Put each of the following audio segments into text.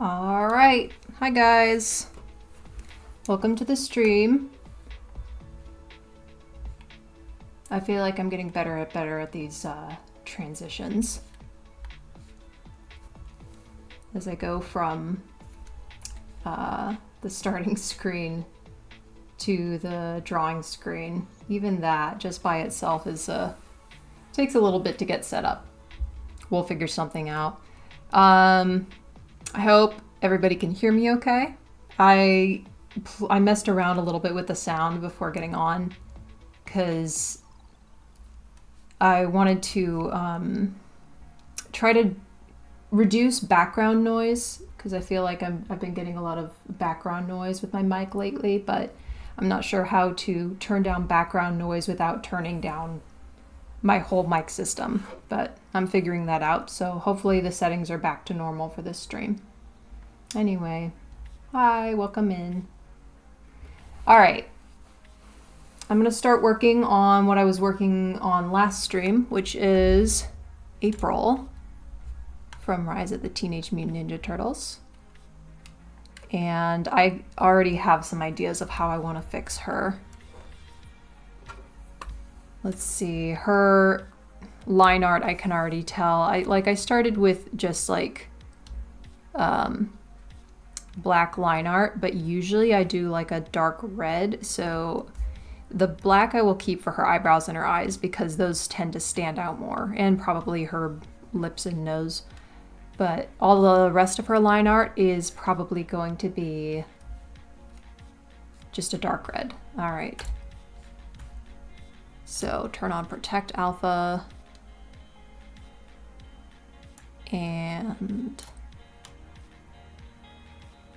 All right. Hi, guys. Welcome to the stream. I feel like I'm getting better at these transitions as I go from the starting screen to the drawing screen. Even that, just by itself, is takes a little bit to get set up. We'll figure something out. I hope everybody can hear me okay. I messed around a little bit with the sound before getting on because I wanted to try to reduce background noise because I feel like I've been getting a lot of background noise with my mic lately, but I'm not sure how to turn down background noise without turning down my whole mic system, but I'm figuring that out. So hopefully the settings are back to normal for this stream. Anyway, hi, welcome in. All right. I'm going to start working on what I was working on last stream, which is April from Rise of the Teenage Mutant Ninja Turtles. And I already have some ideas of how I want to fix her. Let's see, her line art I can already tell. I started with just like black line art, but usually I do like a dark red. So the black I will keep for her eyebrows and her eyes because those tend to stand out more, and probably her lips and nose. But all the rest of her line art is probably going to be just a dark red. All right. So turn on Protect Alpha. And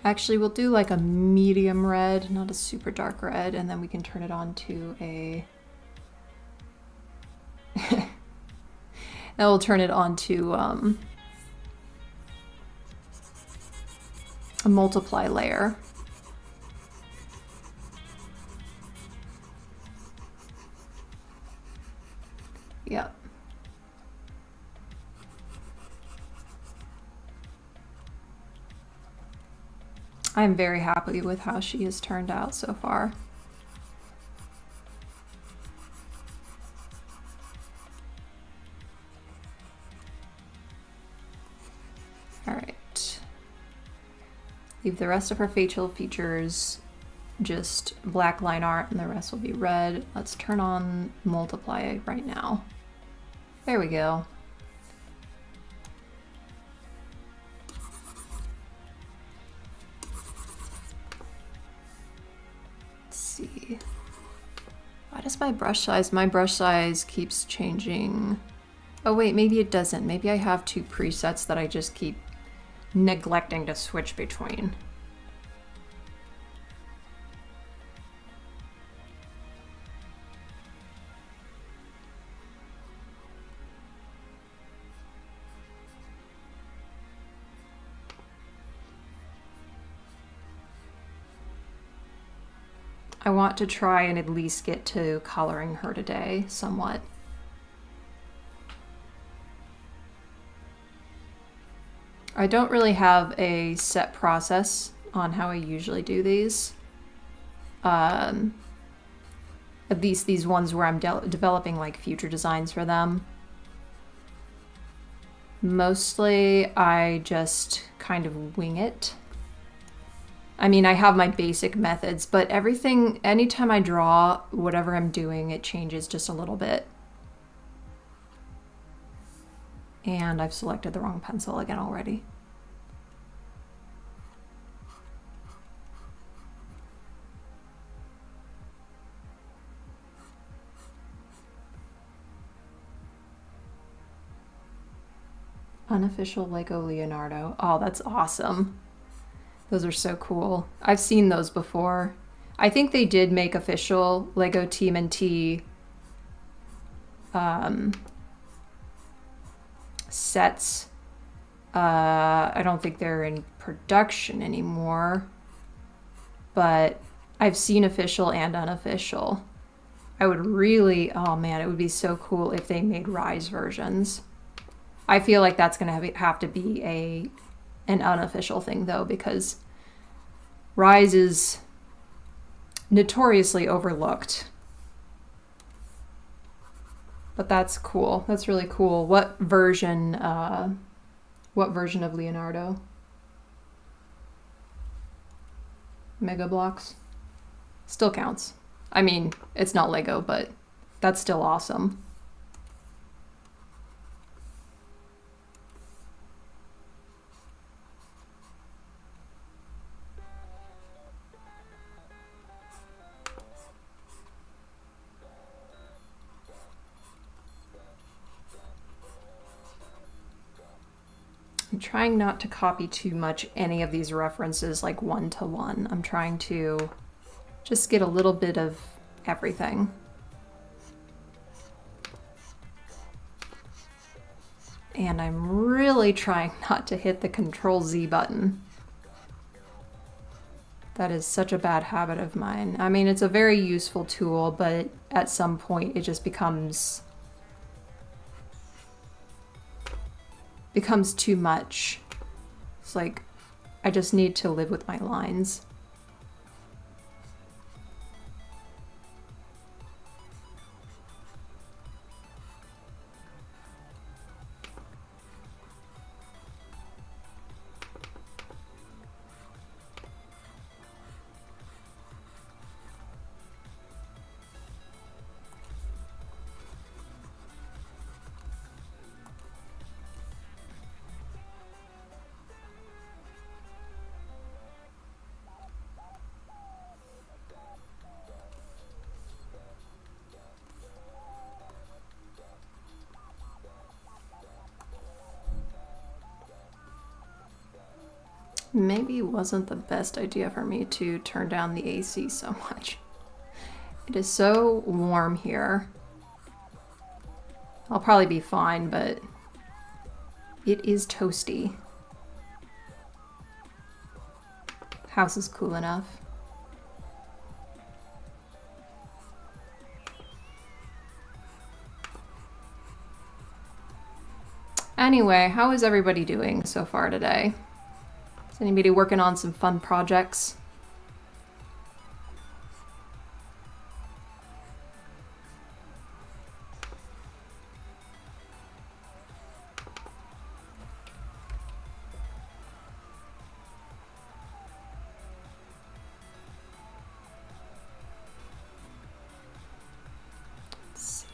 actually we'll do like a medium red, not a super dark red, and then we can turn it on to a and we'll turn it on to a multiply layer. Yep. I'm very happy with how she has turned out so far. All right. Leave the rest of her facial features just black line art and the rest will be red. Let's turn on multiply right now. There we go. Let's see. Why does my brush size keeps changing? Oh wait, maybe it doesn't. Maybe I have two presets that I just keep neglecting to switch between. I want to try and at least get to coloring her today somewhat. I don't really have a set process on how I usually do these. At least these ones where I'm developing like future designs for them. Mostly I just kind of wing it. I mean, I have my basic methods, but everything, anytime I draw whatever I'm doing, it changes just a little bit. And I've selected the wrong pencil again already. Unofficial Lego Leonardo. Oh, that's awesome. Those are so cool. I've seen those before. I think they did make official Lego TMNT sets. I don't think they're in production anymore, but I've seen official and unofficial. I would really, oh man, it would be so cool if they made Rise versions. I feel like that's gonna have to be an an unofficial thing though, because Rise is notoriously overlooked. But that's cool. That's really cool. What version of Leonardo? Mega Bloks? Still counts. I mean, it's not Lego, but that's still awesome. I'm trying not to copy too much any of these references like one-to-one. I'm trying to just get a little bit of everything. And I'm really trying not to hit the Control-Z button. That is such a bad habit of mine. I mean, it's a very useful tool, but at some point it just becomes too much. It's like, I just need to live with my lines. Maybe it wasn't the best idea for me to turn down the AC so much. It is so warm here. I'll probably be fine, but it is toasty. House is cool enough. Anyway, how is everybody doing so far today? Is anybody working on some fun projects? Let's see.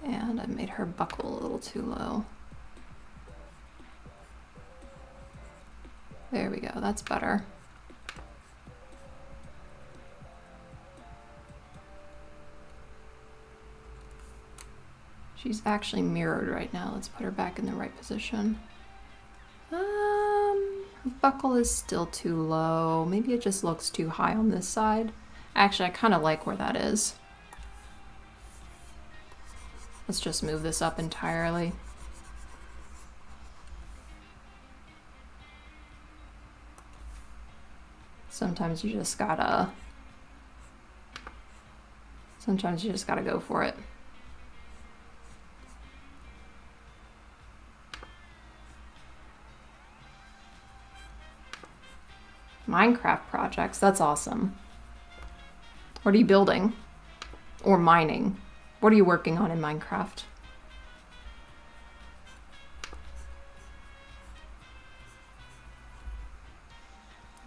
And I made her buckle a little too low. There we go, that's better. She's actually mirrored right now. Let's put her back in the right position. Her buckle is still too low. Maybe it just looks too high on this side. Actually, I kind of like where that is. Let's just move this up entirely. Sometimes you just gotta go for it. Minecraft projects, that's awesome. What are you building? Or mining? What are you working on in Minecraft?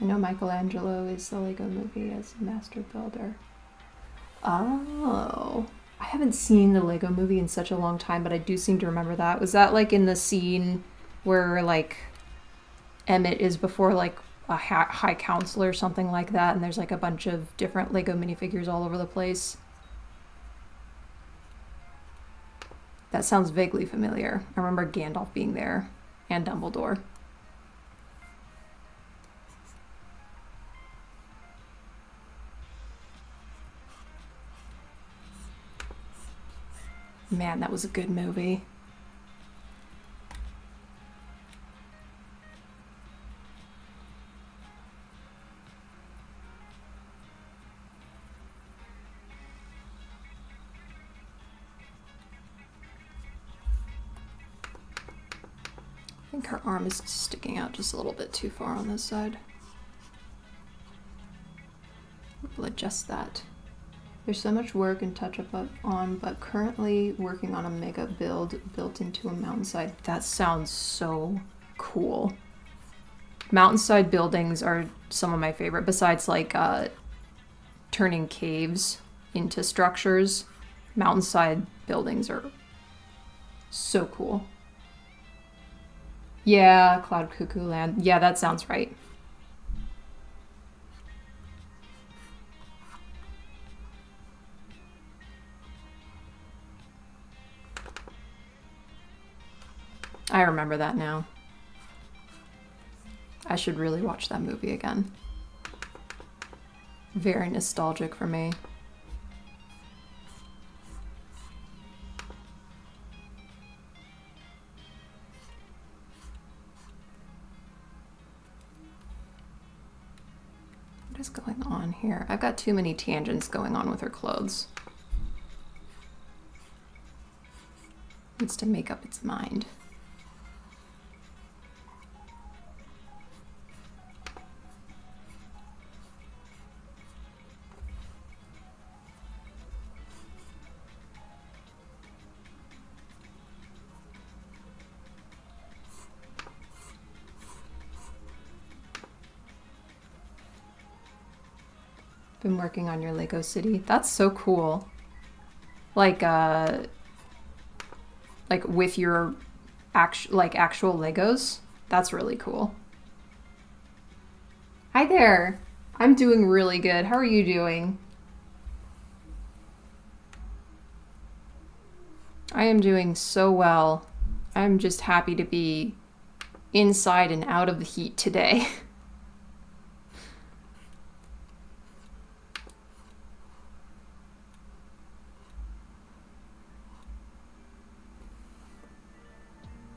I know Michelangelo is the Lego Movie as a master builder. Oh, I haven't seen the Lego Movie in such a long time, but I do seem to remember that. Was that like in the scene where like Emmett is before like a high council or something like that, and there's like a bunch of different Lego minifigures all over the place? That sounds vaguely familiar. I remember Gandalf being there and Dumbledore. Man, that was a good movie. think her arm is sticking out just a little bit too far on this side. We'll adjust that. There's so much work and touch up on, but currently working on a mega build built into a mountainside. That sounds so cool. Mountainside buildings are some of my favorite, besides like turning caves into structures. Mountainside buildings are so cool. Yeah, Cloud Cuckoo Land. Yeah, that sounds right. I remember that now. I should really watch that movie again. Very nostalgic for me. What is going on here? I've got too many tangents going on with her clothes. Needs to make up its mind. Been working on your Lego city. That's so cool. Like with your actual Legos. That's really cool. Hi there. I'm doing really good. How are you doing? I am doing so well. I'm just happy to be inside and out of the heat today.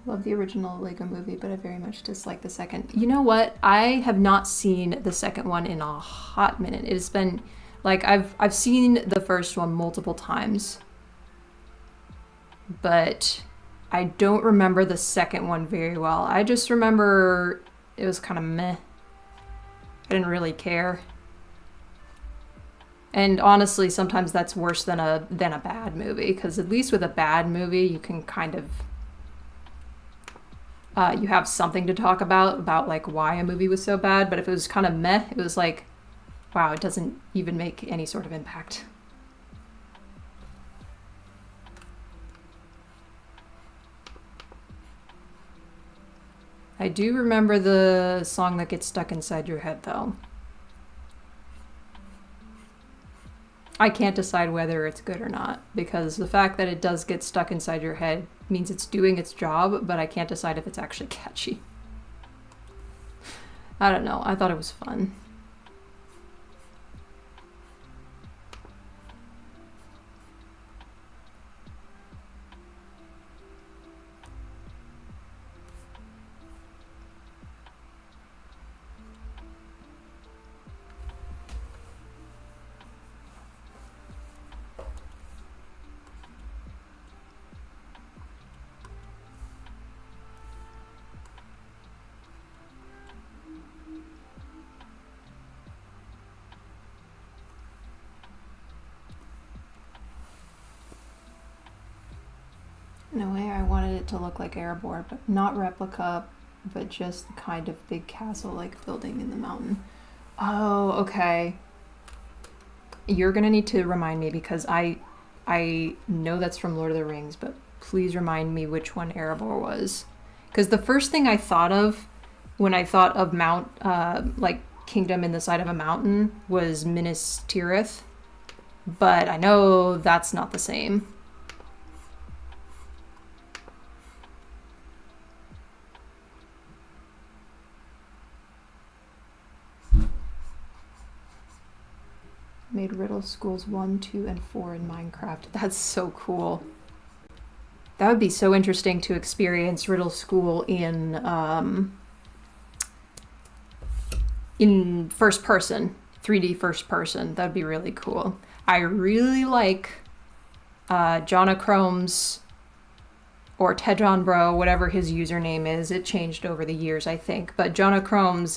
Love the original Lego movie, but I very much dislike the second. You know what? I have not seen the second one in a hot minute. It has been like I've seen the first one multiple times, but I don't remember the second one very well. I just remember it was kind of meh. I didn't really care. And honestly, sometimes that's worse than a bad movie, because at least with a bad movie, you can kind of you have something to talk about like why a movie was so bad. But if it was kind of meh, it was like, wow, it doesn't even make any sort of impact. I do remember the song that gets stuck inside your head, though. I can't decide whether it's good or not, because the fact that it does get stuck inside your head means it's doing its job, but I can't decide if it's actually catchy. I don't know. I thought it was fun. In a way, I wanted it to look like Erebor, but not replica, but just the kind of big castle-like building in the mountain. Oh, okay. You're gonna need to remind me, because I know that's from Lord of the Rings, but please remind me which one Erebor was. Because the first thing I thought of when I thought of like kingdom in the side of a mountain was Minas Tirith, but I know that's not the same. Made riddle schools 1, 2, and 4 in Minecraft. That's so cool. That would be so interesting to experience riddle school in first person, 3D first person. That'd be really cool. I really like Jonachrome's or Tedron Bro, whatever his username is. It changed over the years, I think. But Jonah Chrome's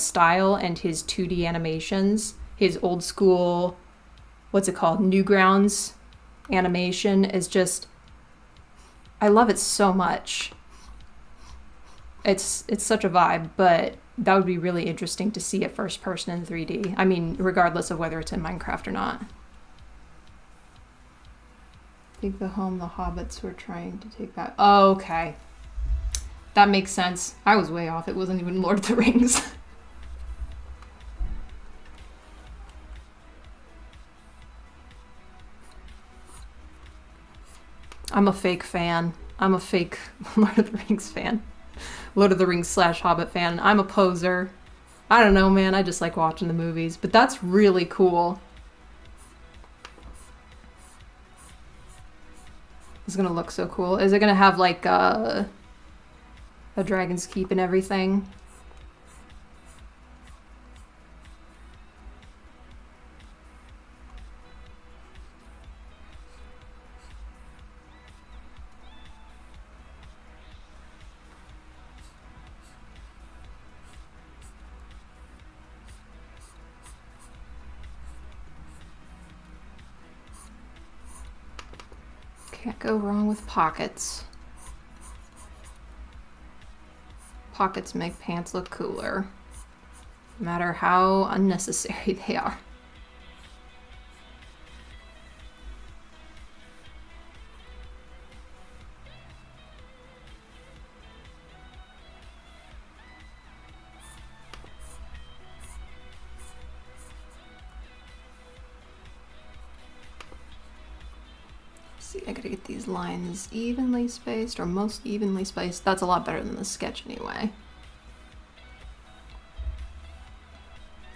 style and his 2D animations, his old school, what's it called, Newgrounds animation is just, I love it so much. It's such a vibe, but that would be really interesting to see it first person in 3D. I mean, regardless of whether it's in Minecraft or not. I think the home the hobbits were trying to take back. Oh, okay. That makes sense. I was way off. It wasn't even Lord of the Rings. I'm a fake fan. I'm a fake Lord of the Rings fan. Lord of the Rings / Hobbit fan. I'm a poser. I don't know, man. I just like watching the movies. But that's really cool. It's gonna look so cool. Is it gonna have like a Dragon's Keep and everything? Can't go wrong with pockets. Pockets make pants look cooler, no matter how unnecessary they are. See, I gotta get these lines evenly spaced, or most evenly spaced. That's a lot better than the sketch anyway.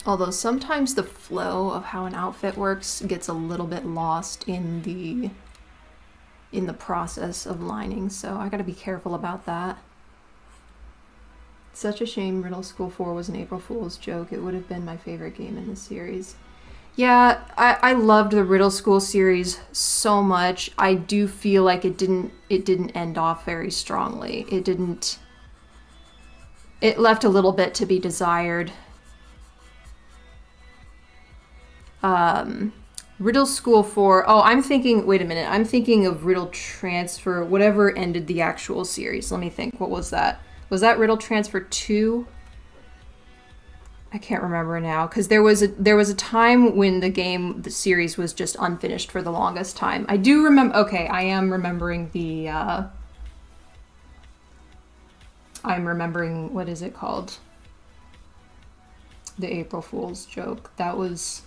Although sometimes the flow of how an outfit works gets a little bit lost in the process of lining, so I gotta be careful about that. Such a shame Riddle School 4 was an April Fool's joke. It would have been my favorite game in the series. Yeah, I loved the Riddle School series so much. I do feel like it didn't end off very strongly. It left a little bit to be desired. Riddle School 4. Oh, I'm thinking, wait a minute. I'm thinking of Riddle Transfer, whatever ended the actual series. Let me think. What was that? Was that Riddle Transfer 2? I can't remember now, because there was a time when the series was just unfinished for the longest time. I do remember. Okay, I am remembering the. I'm remembering, what is it called? The April Fool's joke. That was.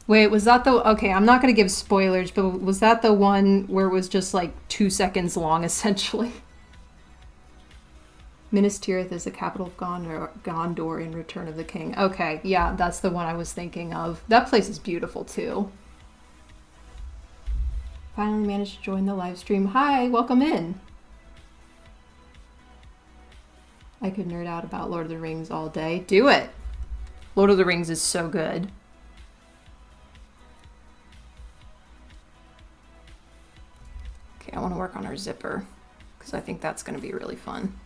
Wait, was that the? Okay, I'm not gonna give spoilers, but was that the one where it was just like 2 seconds long, essentially? Minas Tirith is the capital of Gondor in Return of the King. Okay, yeah, that's the one I was thinking of. That place is beautiful, too. Finally managed to join the live stream. Hi, welcome in. I could nerd out about Lord of the Rings all day. Do it! Lord of the Rings is so good. Okay, I want to work on our zipper, because I think that's going to be really fun.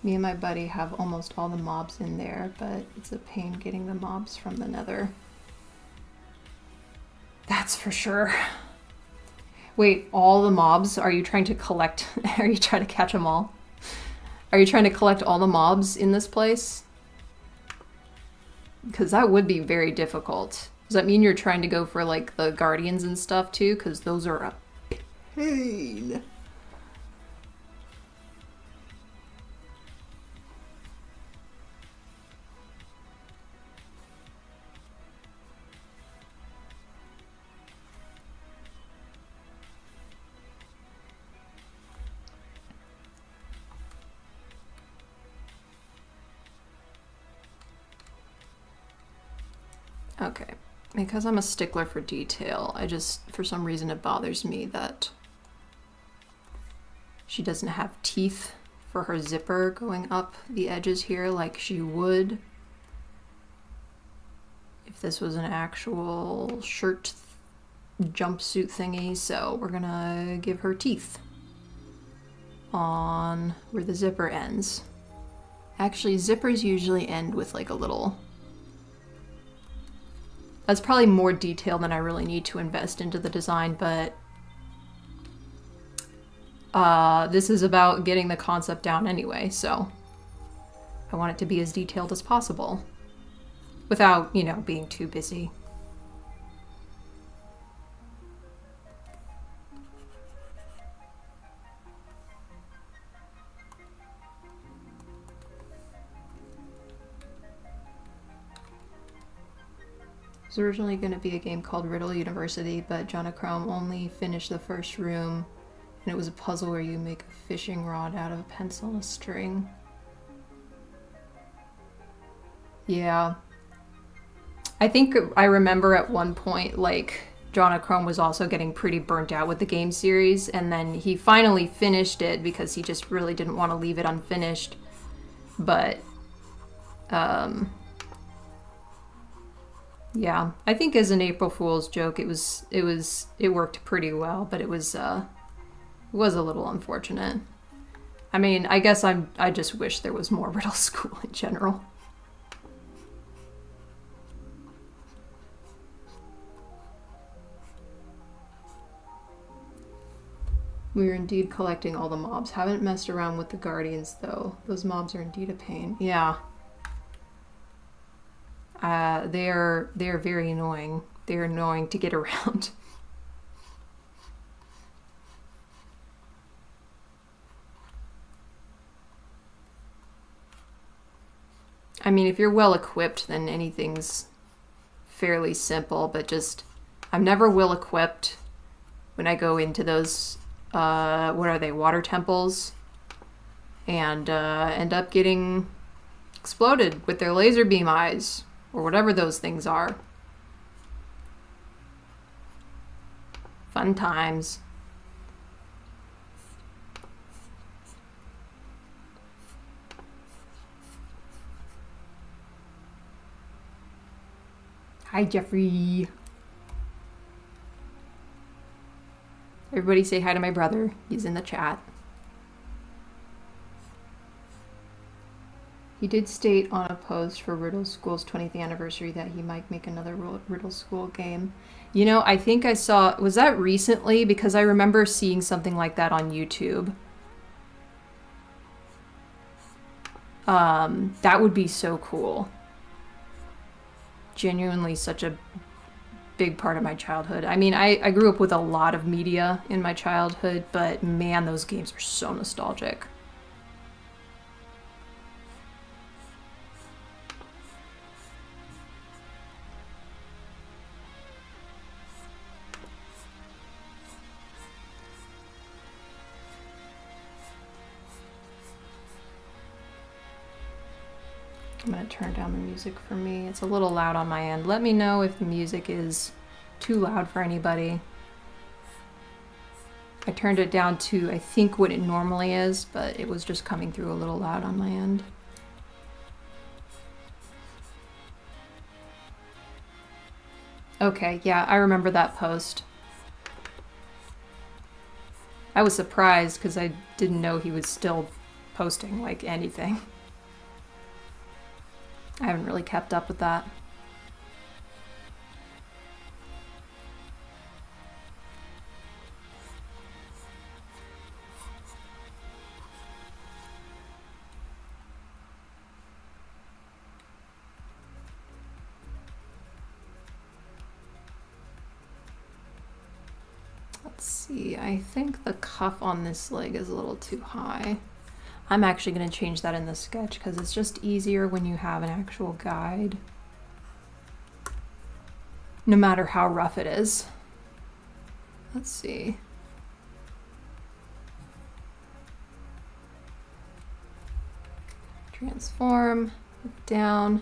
Me and my buddy have almost all the mobs in there, but it's a pain getting the mobs from the nether. That's for sure. Wait, all the mobs? Are you trying to collect? Are you trying to catch them all? Are you trying to collect all the mobs in this place? Because that would be very difficult. Does that mean you're trying to go for like the guardians and stuff too? Because those are a pain. Okay, because I'm a stickler for detail, for some reason it bothers me that she doesn't have teeth for her zipper going up the edges here like she would if this was an actual shirt jumpsuit thingy. So we're gonna give her teeth on where the zipper ends. Actually, zippers usually end with like a little... That's probably more detail than I really need to invest into the design, but this is about getting the concept down anyway, so I want it to be as detailed as possible without, you know, being too busy. It was originally going to be a game called Riddle University, but Jonachrome only finished the first room, and it was a puzzle where you make a fishing rod out of a pencil and a string. Yeah. I think I remember at one point, like, Jonachrome was also getting pretty burnt out with the game series, and then he finally finished it because he just really didn't want to leave it unfinished. But, yeah, I think as an April Fool's joke, it worked pretty well, but it was a little unfortunate. I mean, I guess I just wish there was more Riddle School in general. We are indeed collecting all the mobs. Haven't messed around with the guardians though. Those mobs are indeed a pain. Yeah. They are very annoying. They're annoying to get around. I mean, if you're well equipped, then anything's fairly simple, but just, I'm never well equipped when I go into those, what are they, water temples, and end up getting exploded with their laser beam eyes, or whatever those things are. Fun times. Hi, Jeffrey. Everybody say hi to my brother. He's in the chat. He did state on a post for Riddle School's 20th anniversary that he might make another Riddle School game. You know, I think I saw... Was that recently? Because I remember seeing something like that on YouTube. That would be so cool. Genuinely such a big part of my childhood. I mean, I grew up with a lot of media in my childhood, but man, those games are so nostalgic. I'm going to turn down the music for me. It's a little loud on my end. Let me know if the music is too loud for anybody. I turned it down to, I think, what it normally is, but it was just coming through a little loud on my end. Okay, yeah, I remember that post. I was surprised because I didn't know he was still posting, like, anything. I haven't really kept up with that. Let's see, I think the cuff on this leg is a little too high. I'm actually going to change that in the sketch because it's just easier when you have an actual guide. No matter how rough it is. Let's see. Transform, down.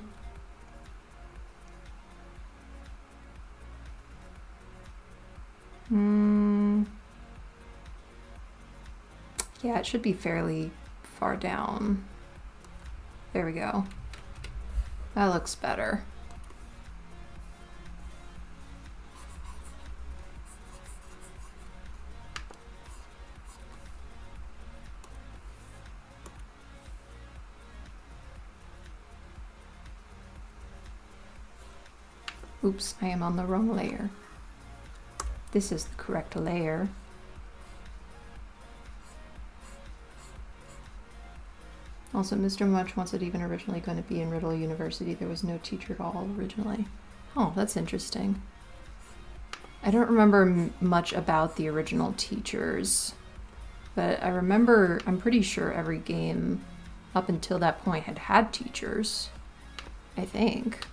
Yeah, it should be fairly far down. There we go. That looks better. Oops, I am on the wrong layer. This is the correct layer. Also, Mr. Much wasn't even originally going to be in Riddle University. There was no teacher at all originally. Oh, that's interesting. I don't remember much about the original teachers, but I remember, I'm pretty sure every game up until that point had had teachers, I think.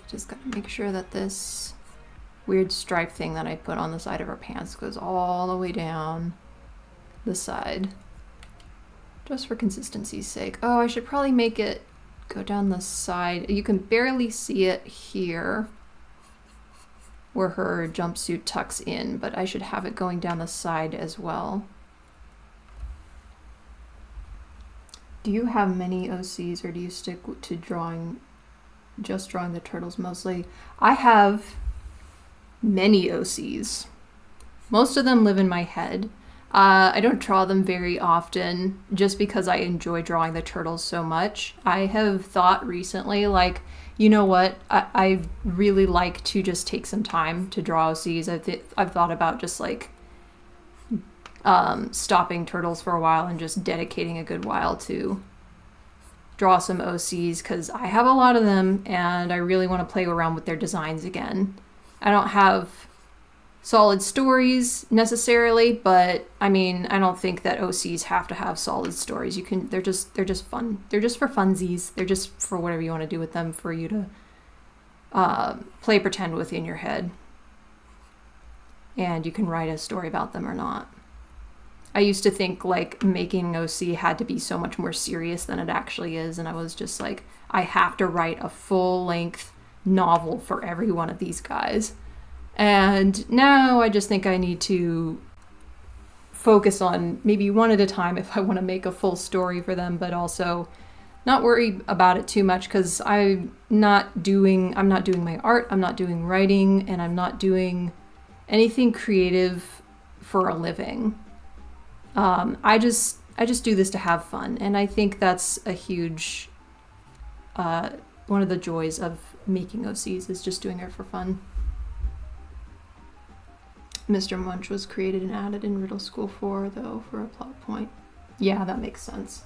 Just gotta make sure that this weird stripe thing that I put on the side of her pants goes all the way down the side. Just for consistency's sake. Oh, I should probably make it go down the side. You can barely see it here where her jumpsuit tucks in, but I should have it going down the side as well. Do you have many OCs, or do you stick to just drawing the turtles mostly? I have many OCs. Most of them live in my head. I don't draw them very often just because I enjoy drawing the turtles so much. I have thought recently, like, you know what, I really like to just take some time to draw OCs. I've thought about just like stopping turtles for a while and just dedicating a good while to draw some OCs, because I have a lot of them and I really want to play around with their designs again. I don't have solid stories necessarily, but I mean, I don't think that OCs have to have solid stories. They're just fun. They're just for funsies. They're just for whatever you want to do with them, for you to play pretend with in your head. And you can write a story about them or not. I used to think like making OC had to be so much more serious than it actually is, and I was just like, I have to write a full-length novel for every one of these guys. And now I just think I need to focus on maybe one at a time if I want to make a full story for them, but also not worry about it too much, because I'm not doing my art, I'm not doing writing, and I'm not doing anything creative for a living. I just do this to have fun, and I think that's a huge one of the joys of making OCs, is just doing it for fun. Mr. Munch was created and added in Riddle School 4, though, for a plot point. Yeah, that makes sense.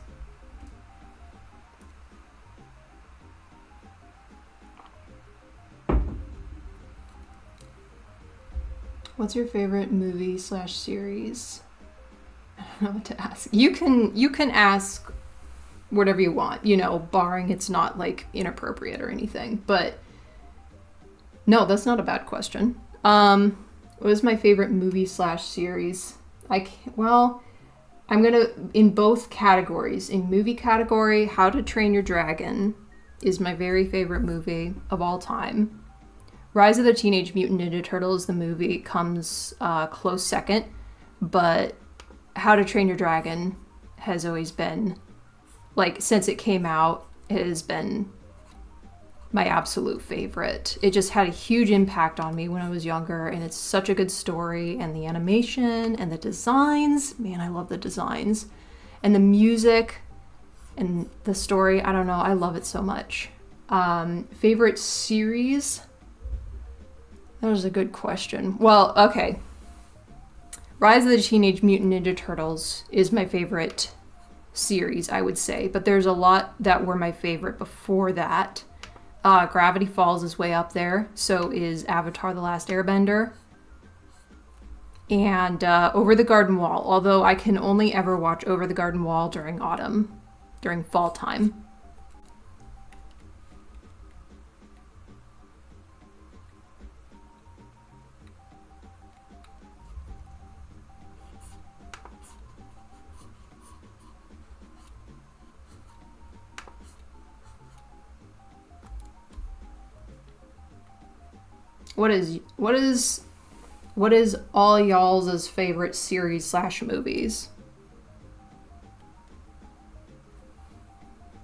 What's your favorite movie/series? I don't know what to ask. You can ask whatever you want, you know, barring it's not like inappropriate or anything. But no, that's not a bad question. What is my favorite movie/series? I'm gonna, in both categories. In movie category, How to Train Your Dragon is my very favorite movie of all time. Rise of the Teenage Mutant Ninja Turtles, the movie, comes close second, but How to Train Your Dragon has always been, like, since it came out, it has been my absolute favorite. It just had a huge impact on me when I was younger, and it's such a good story, and the animation and the designs, man, I love the designs, and the music and the story. I don't know, I love it so much. Favorite series? That was a good question. Well, okay. Rise of the Teenage Mutant Ninja Turtles is my favorite series, I would say, but there's a lot that were my favorite before that. Gravity Falls is way up there. So is Avatar: The Last Airbender. And Over the Garden Wall, although I can only ever watch Over the Garden Wall during autumn, during fall time. What is all y'all's favorite series / movies?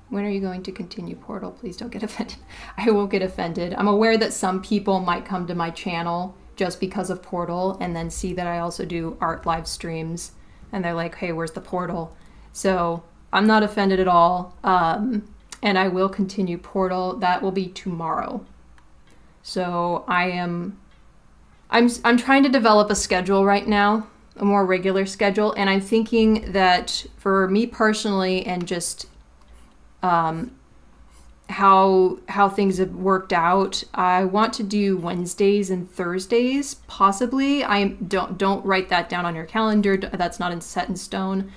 When are you going to continue Portal? Please don't get offended. I won't get offended. I'm aware that some people might come to my channel just because of Portal and then see that I also do art live streams and they're like, hey, where's the Portal? So I'm not offended at all. And I will continue Portal. That will be tomorrow. So I'm trying to develop a schedule right now, a more regular schedule. And I'm thinking that for me personally and just how things have worked out, I want to do Wednesdays and Thursdays, possibly. Don't write that down on your calendar. That's not set in stone,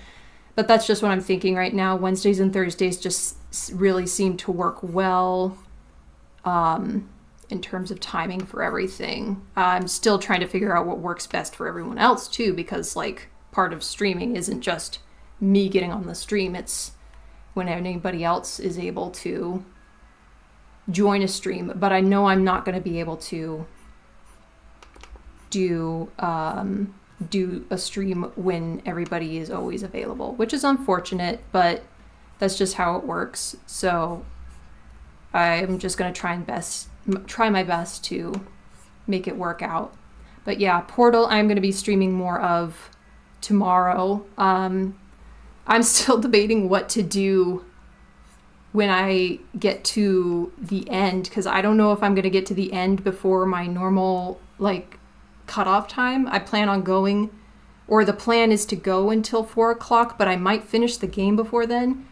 but that's just what I'm thinking right now. Wednesdays and Thursdays just really seem to work well in terms of timing for everything. I'm still trying to figure out what works best for everyone else too, because like part of streaming isn't just me getting on the stream, it's when anybody else is able to join a stream. But I know I'm not going to be able to do a stream when everybody is always available, which is unfortunate, but that's just how it works. So I'm just going to try my best to make it work out. But yeah, Portal I'm going to be streaming more of tomorrow. I'm still debating what to do when I get to the end, because I don't know if I'm going to get to the end before my normal like cutoff time. I plan on going, or the plan is to go until 4 o'clock, but I might finish the game before then.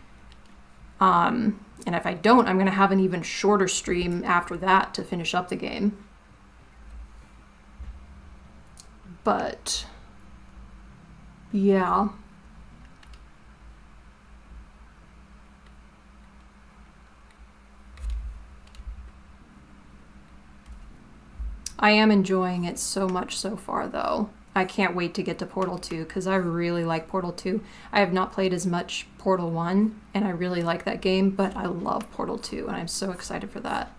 And if I don't, I'm going to have an even shorter stream after that to finish up the game. But yeah. I am enjoying it so much so far, though. I can't wait to get to Portal 2, because I really like Portal 2. I have not played as much Portal 1, and I really like that game, but I love Portal 2, and I'm so excited for that.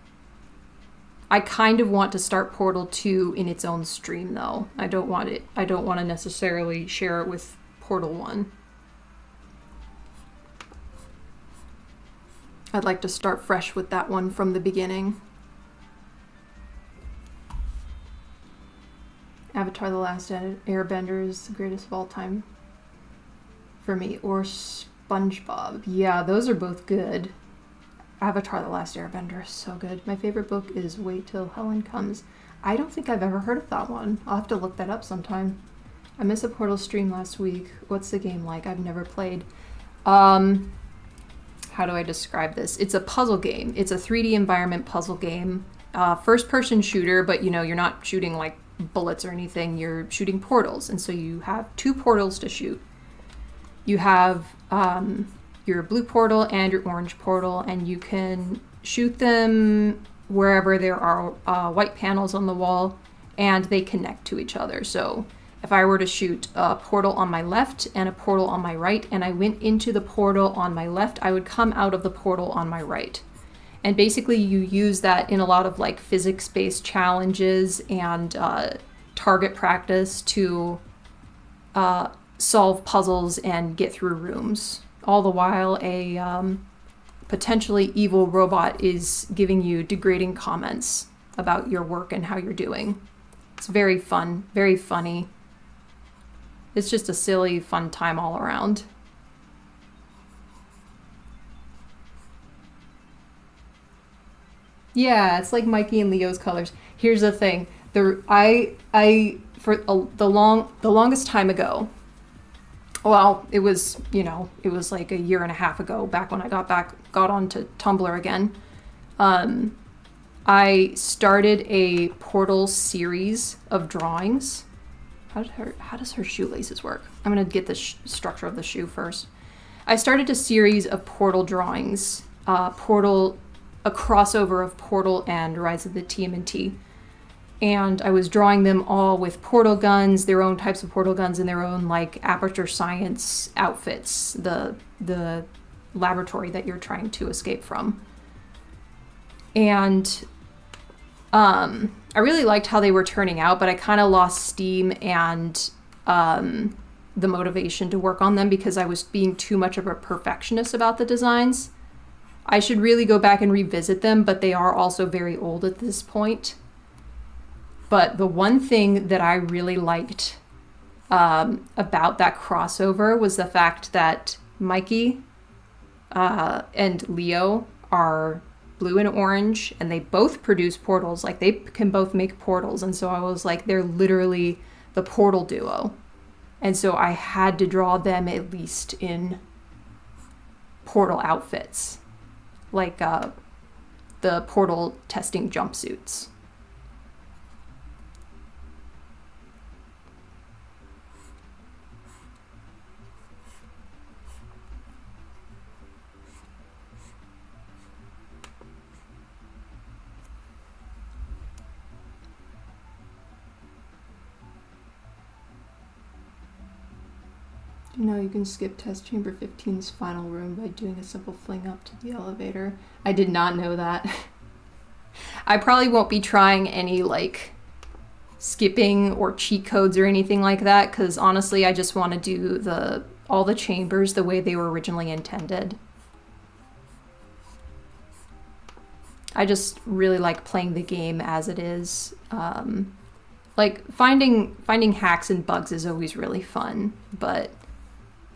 I kind of want to start Portal 2 in its own stream, though. I don't want to necessarily share it with Portal 1. I'd like to start fresh with that one from the beginning. Avatar: The Last Airbender is the greatest of all time for me. Or SpongeBob. Yeah, those are both good. Avatar: The Last Airbender is so good. My favorite book is Wait Till Helen Comes. I don't think I've ever heard of that one. I'll have to look that up sometime. I missed a Portal stream last week. What's the game like? I've never played. How do I describe this? It's a puzzle game. It's a 3D environment puzzle game. First-person shooter, but you know, you're not shooting like bullets or anything, you're shooting portals, and so you have 2 portals to shoot. You have your blue portal and your orange portal, and you can shoot them wherever there are white panels on the wall, and they connect to each other. So if I were to shoot a portal on my left and a portal on my right, and I went into the portal on my left, I would come out of the portal on my right. And basically you use that in a lot of like physics-based challenges and target practice to solve puzzles and get through rooms. All the while a potentially evil robot is giving you degrading comments about your work and how you're doing. It's very fun, very funny. It's just a silly, fun time all around. Yeah, it's like Mikey and Leo's colors. Here's the thing: the longest time ago. Well, it was like a year and a half ago, back when I got onto Tumblr again. I started a Portal series of drawings. How does her shoelaces work? I'm gonna get the structure of the shoe first. I started a series of Portal drawings. A crossover of Portal and Rise of the TMNT. And I was drawing them all with portal guns, their own types of portal guns, and their own like aperture science outfits, the laboratory that you're trying to escape from. And I really liked how they were turning out, but I kind of lost steam and the motivation to work on them because I was being too much of a perfectionist about the designs. I should really go back and revisit them, but they are also very old at this point. But the one thing that I really liked about that crossover was the fact that Mikey and Leo are blue and orange, and they both produce portals. Like, they can both make portals, and so I was like, they're literally the portal duo. And so I had to draw them at least in portal outfits, like the portal testing jumpsuits. You know, you can skip test chamber 15's final room by doing a simple fling up to the elevator. I did not know that. I probably won't be trying any like skipping or cheat codes or anything like that, because honestly I just want to do all the chambers the way they were originally intended. I just really like playing the game as it is. Like finding hacks and bugs is always really fun, but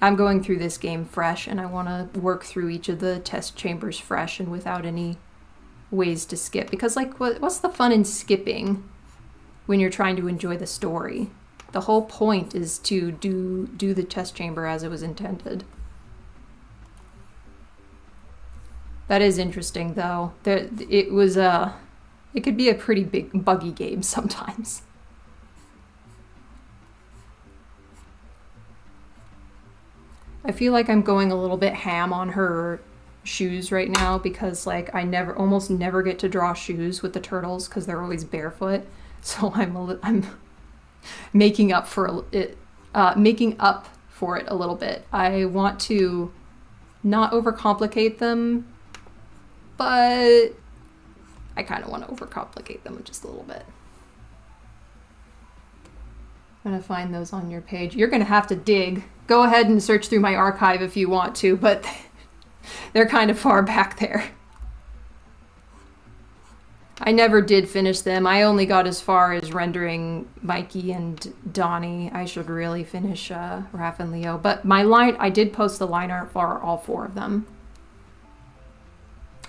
I'm going through this game fresh, and I want to work through each of the test chambers fresh and without any ways to skip. Because, like, what's the fun in skipping when you're trying to enjoy the story? The whole point is to do the test chamber as it was intended. That is interesting, though. It could be a pretty big buggy game sometimes. I feel like I'm going a little bit ham on her shoes right now because, like, I almost never get to draw shoes with the turtles because they're always barefoot. So I'm making up for it a little bit. I want to not overcomplicate them, but I kind of want to overcomplicate them just a little bit. I'm gonna find those on your page. You're gonna have to dig. Go ahead and search through my archive if you want to, but they're kind of far back there. I never did finish them. I only got as far as rendering Mikey and Donnie. I should really finish Raph and Leo. But I did post the line art for all 4 of them.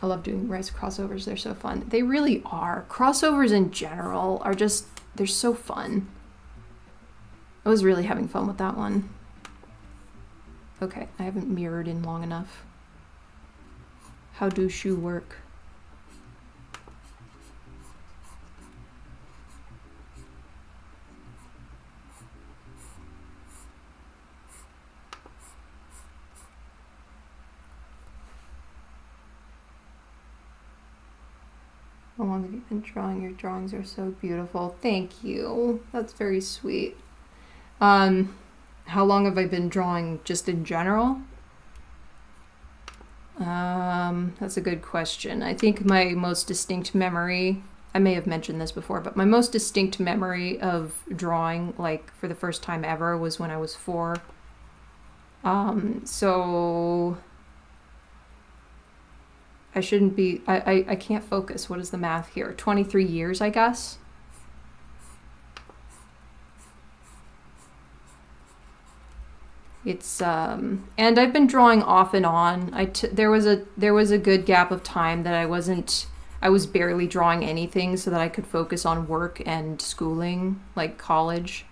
I love doing Rice crossovers. They're so fun. They really are. Crossovers in general are just, they're so fun. I was really having fun with that one. Okay, I haven't mirrored in long enough. How do shoe work? How long have you been drawing? Your drawings are so beautiful. Thank you. That's very sweet. How long have I been drawing just in general? That's a good question. I think my most distinct memory, I may have mentioned this before, but my most distinct memory of drawing, like, for the first time ever was when I was 4. So I shouldn't be, I can't focus. What is the math here? 23 years, I guess. It's and I've been drawing off and on. There was a good gap of time that I was barely drawing anything so that I could focus on work and schooling, like college.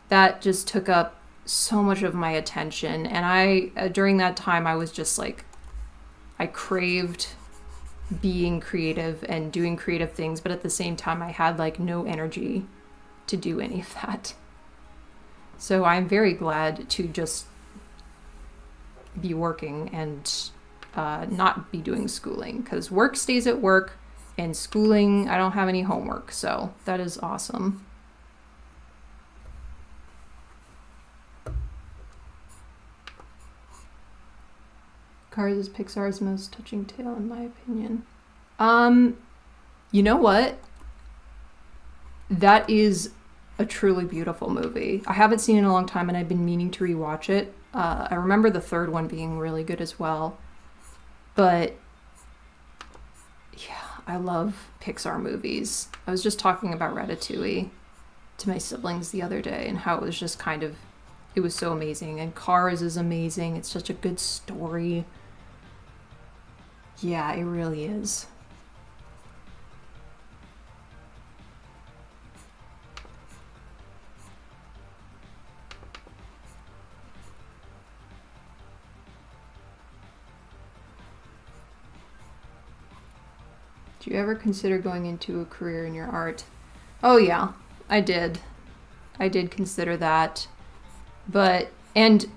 That just took up so much of my attention, and during that time I was just like, I craved being creative and doing creative things, but at the same time I had like no energy to do any of that. So I'm very glad to just be working and not be doing schooling, because work stays at work and schooling, I don't have any homework, so that is awesome. Cars is Pixar's most touching tale, in my opinion. You know what? that is a truly beautiful movie. I haven't seen it in a long time, and I've been meaning to rewatch it. I remember the third one being really good as well. But yeah, I love Pixar movies. I was just talking about Ratatouille to my siblings the other day, and how it was just kind of, it was so amazing. And Cars is amazing. It's such a good story. Yeah, it really is. Do you ever consider going into a career in your art? Oh yeah, I did. I did consider that. But, and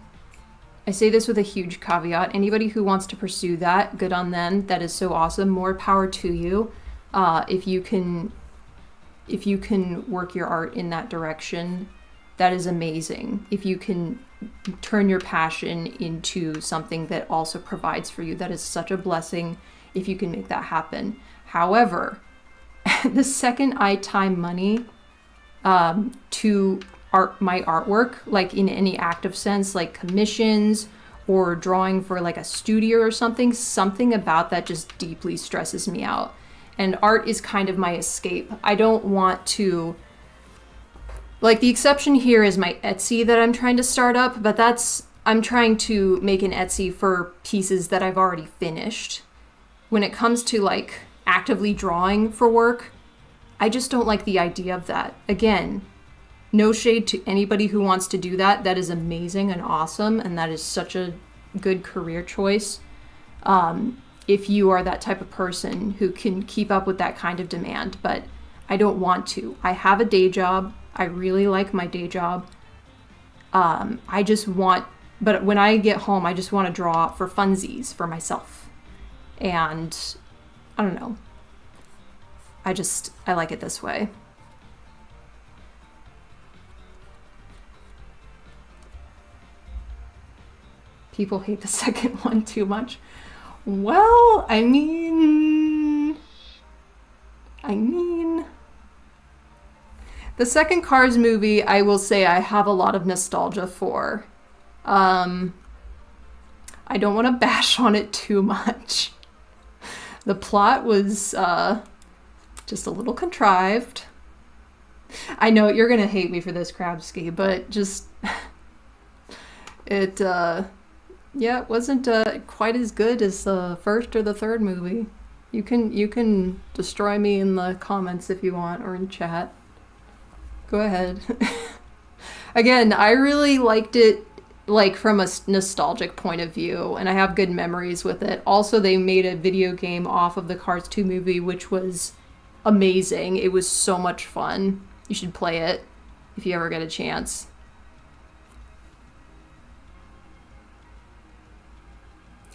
I say this with a huge caveat, anybody who wants to pursue that, good on them. That is so awesome. More power to you. If you can work your art in that direction, that is amazing. If you can turn your passion into something that also provides for you, that is such a blessing if you can make that happen. However, the second I tie money to my artwork, like in any active sense, like commissions or drawing for like a studio or something about that just deeply stresses me out. And art is kind of my escape. I don't want to, like, the exception here is my Etsy that I'm trying to start up, but I'm trying to make an Etsy for pieces that I've already finished. When it comes to like actively drawing for work, I just don't like the idea of that. Again, no shade to anybody who wants to do that. That is amazing and awesome, and that is such a good career choice. If you are that type of person who can keep up with that kind of demand, but I don't want to. I have a day job. I really like my day job. But when I get home, I just want to draw for funsies for myself. And I don't know. I like it this way. People hate the second one too much. Well, I mean, the second Cars movie, I will say I have a lot of nostalgia for. I don't want to bash on it too much. The plot was just a little contrived. I know you're gonna hate me for this, Krabsky, but just it wasn't quite as good as the first or the third movie. You can destroy me in the comments if you want, or in chat. Go ahead. Again, I really liked it, like, from a nostalgic point of view, and I have good memories with it. Also, they made a video game off of the Cars 2 movie, which was amazing. It was so much fun. You should play it if you ever get a chance.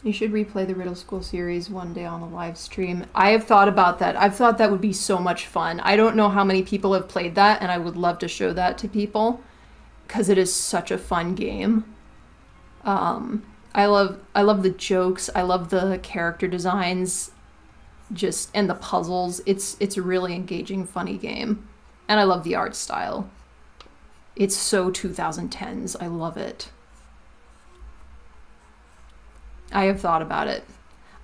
You should replay the Riddle School series one day on a live stream. I have thought about that. I've thought that would be so much fun. I don't know how many people have played that, and I would love to show that to people, because it is such a fun game. I love the jokes. I love the character designs, and the puzzles. It's a really engaging, funny game. And I love the art style. It's so 2010s. I love it. I have thought about it.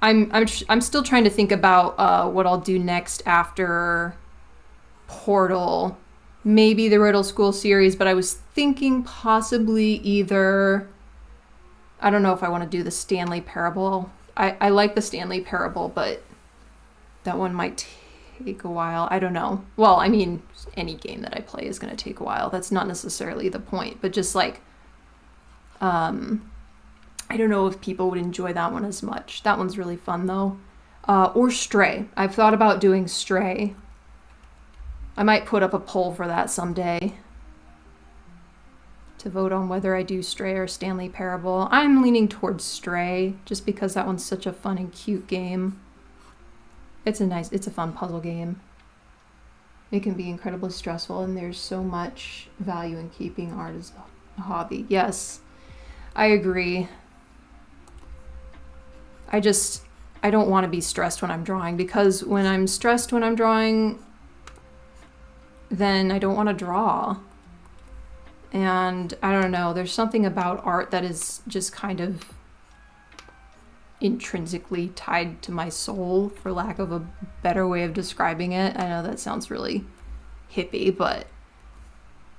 I'm still trying to think about what I'll do next after Portal. Maybe the Riddle School series, but I was thinking possibly either, I don't know if I want to do the Stanley Parable. I like the Stanley Parable, but that one might take a while. I don't know. Well, I mean, any game that I play is going to take a while. That's not necessarily the point, but just like, I don't know if people would enjoy that one as much. That one's really fun, though. Or Stray. I've thought about doing Stray. I might put up a poll for that someday to vote on whether I do Stray or Stanley Parable. I'm leaning towards Stray, just because that one's such a fun and cute game. It's a fun puzzle game. It can be incredibly stressful, and there's so much value in keeping art as a hobby. Yes, I agree. I don't want to be stressed when I'm drawing, because when I'm stressed when I'm drawing, then I don't want to draw. And I don't know, there's something about art that is just kind of intrinsically tied to my soul, for lack of a better way of describing it. I know that sounds really hippie, but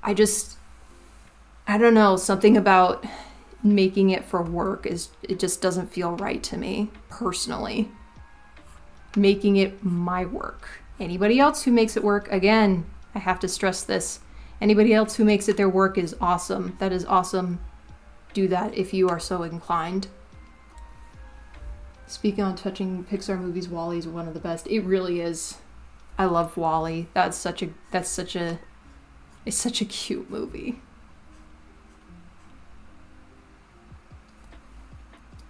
I don't know, something about making it for work it just doesn't feel right to me personally. Making it my work. Anybody else who makes it work, again, I have to stress this. Anybody else who makes it their work is awesome. That is awesome. Do that if you are so inclined. Speaking on touching Pixar movies, WALL-E is one of the best. It really is. I love WALL-E. It's such a cute movie.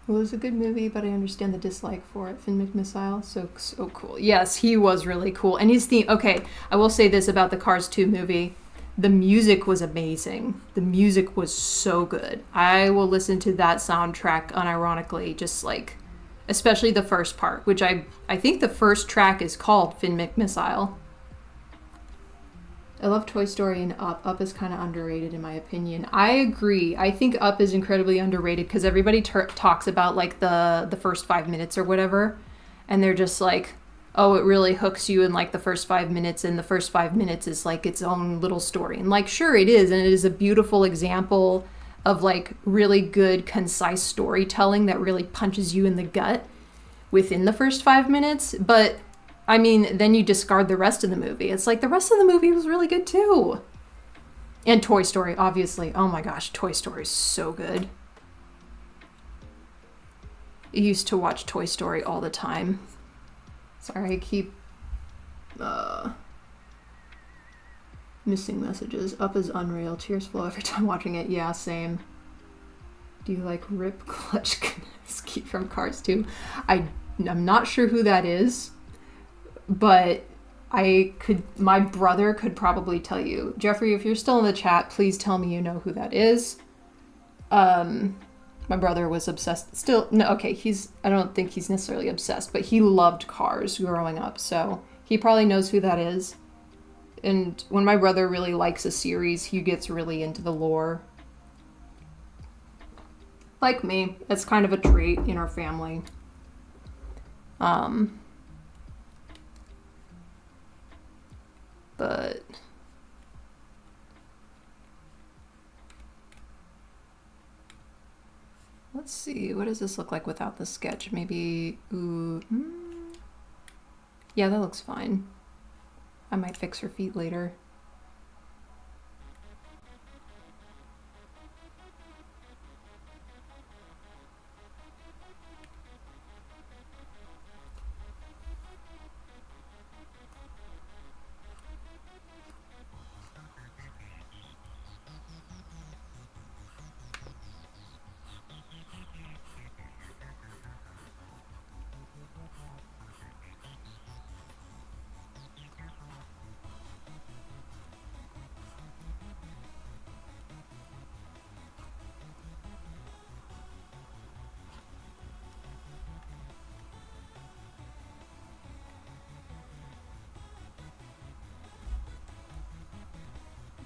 It was a good movie, but I understand the dislike for it. Finn McMissile, so cool. Yes, he was really cool. And his theme, okay, I will say this about the Cars 2 movie. The music was amazing. The music was so good. I will listen to that soundtrack unironically, just like, especially the first part, which I think the first track is called Finn McMissile. I love Toy Story and Up. Up is kind of underrated in my opinion. I agree. I think Up is incredibly underrated because everybody talks about like the first 5 minutes or whatever. And they're just like, oh, it really hooks you in like the first 5 minutes, and the first 5 minutes is like its own little story. And like, sure it is. And it is a beautiful example of like really good, concise storytelling that really punches you in the gut within the first 5 minutes. But I mean, then you discard the rest of the movie. It's like the rest of the movie was really good too. And Toy Story, obviously. Oh my gosh, Toy Story is so good. I used to watch Toy Story all the time. Sorry, I keep missing messages. Up is unreal. Tears flow every time watching it. Yeah, same. Do you like Rip Clutch Kaniski from Cars 2? I'm not sure who that is. But my brother could probably tell you. Jeffrey, if you're still in the chat, please tell me you know who that is. My brother was obsessed. Still, no, okay, I don't think he's necessarily obsessed, but he loved cars growing up, so he probably knows who that is. And when my brother really likes a series, he gets really into the lore. Like me, it's kind of a trait in our family. But let's see, what does this look like without the sketch? Maybe, yeah, that looks fine. I might fix her feet later.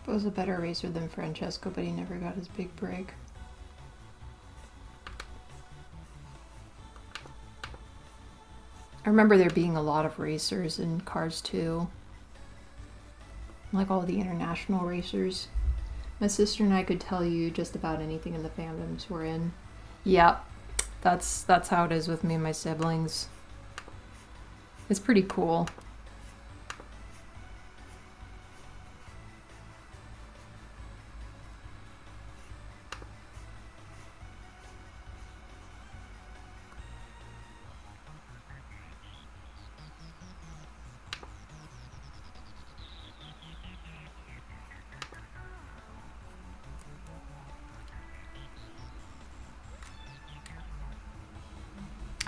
Was a better racer than Francesco, but he never got his big break. I remember there being a lot of racers in Cars 2. Like all the international racers. My sister and I could tell you just about anything in the fandoms we're in. Yep, that's how it is with me and my siblings. It's pretty cool.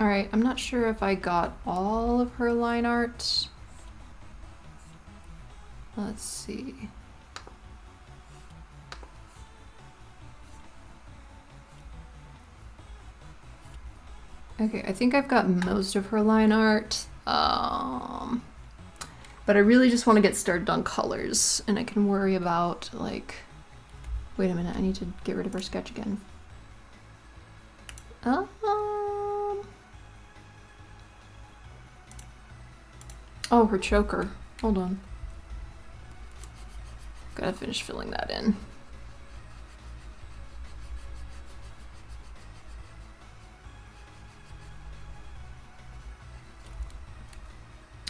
Alright, I'm not sure if I got all of her line art. Let's see. Okay, I think I've got most of her line art. But I really just want to get started on colors, and I can worry about, like, wait a minute, I need to get rid of her sketch again. Oh, her choker. Hold on. Gotta finish filling that in.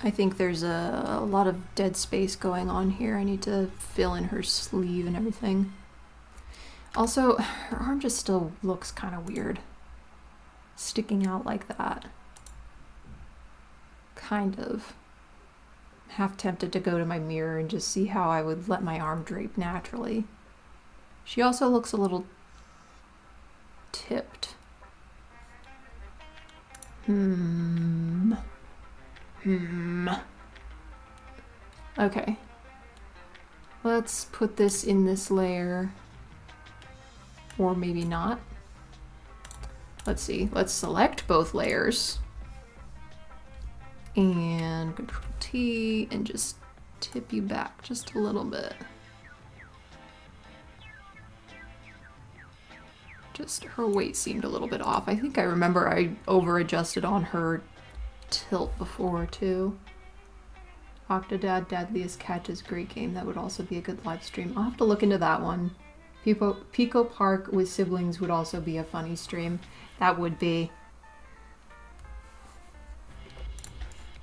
I think there's a lot of dead space going on here. I need to fill in her sleeve and everything. Also, her arm just still looks kind of weird. Sticking out like that. Kind of. Half tempted to go to my mirror and just see how I would let my arm drape naturally. She also looks a little tipped. Okay. Let's put this in this layer. Or maybe not. Let's see. Let's select both layers. And Control T and just tip you back just a little bit. Just her weight seemed a little bit off. I think I remember I over-adjusted on her tilt before too. Octodad Deadliest Catch is a great game. That would also be a good live stream. I'll have to look into that one. Pico Park with siblings would also be a funny stream. That would be.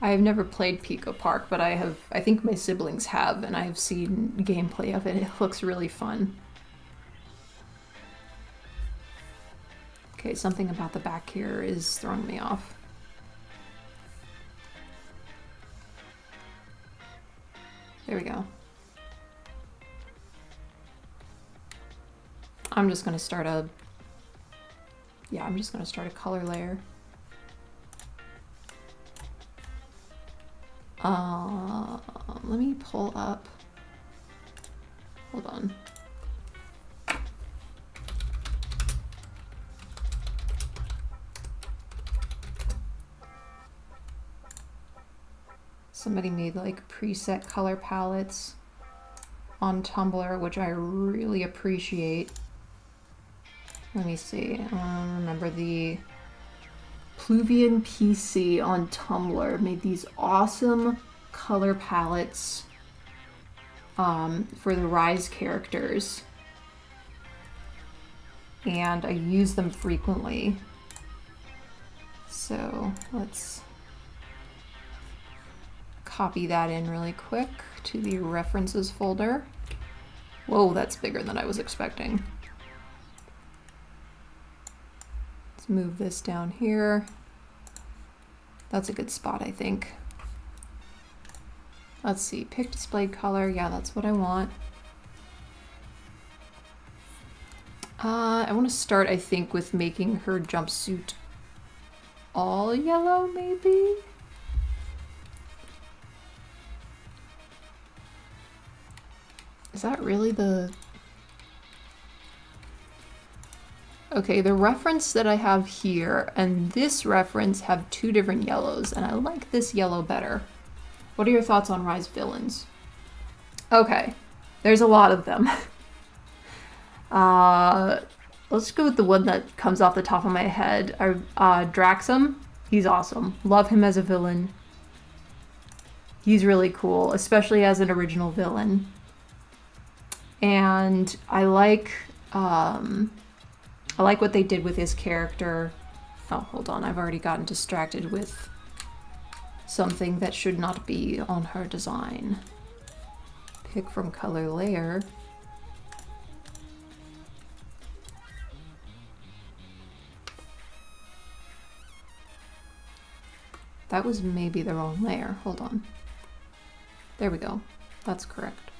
I have never played Pico Park, but I think my siblings have, and I have seen gameplay of it. It looks really fun. Okay, something about the back here is throwing me off. There we go. I'm just gonna start a color layer. Let me pull up. Hold on. Somebody made like preset color palettes on Tumblr, which I really appreciate. Let me see. Remember the Pluvian PC on Tumblr made these awesome color palettes for the Rise characters. And I use them frequently. So let's copy that in really quick to the references folder. Whoa, that's bigger than I was expecting. Let's move this down here. That's a good spot, I think. Let's see, pick display color. Yeah, that's what I want. I want to start, I think, with making her jumpsuit all yellow, maybe? Is that really the... Okay, the reference that I have here and this reference have two different yellows, and I like this yellow better. What are your thoughts on Rise villains? Okay, there's a lot of them. Let's go with the one that comes off the top of my head. Draxum, he's awesome. Love him as a villain. He's really cool, especially as an original villain. And I like what they did with his character. Oh, hold on, I've already gotten distracted with something that should not be on her design. Pick from color layer. That was maybe the wrong layer. Hold on. There we go. That's correct.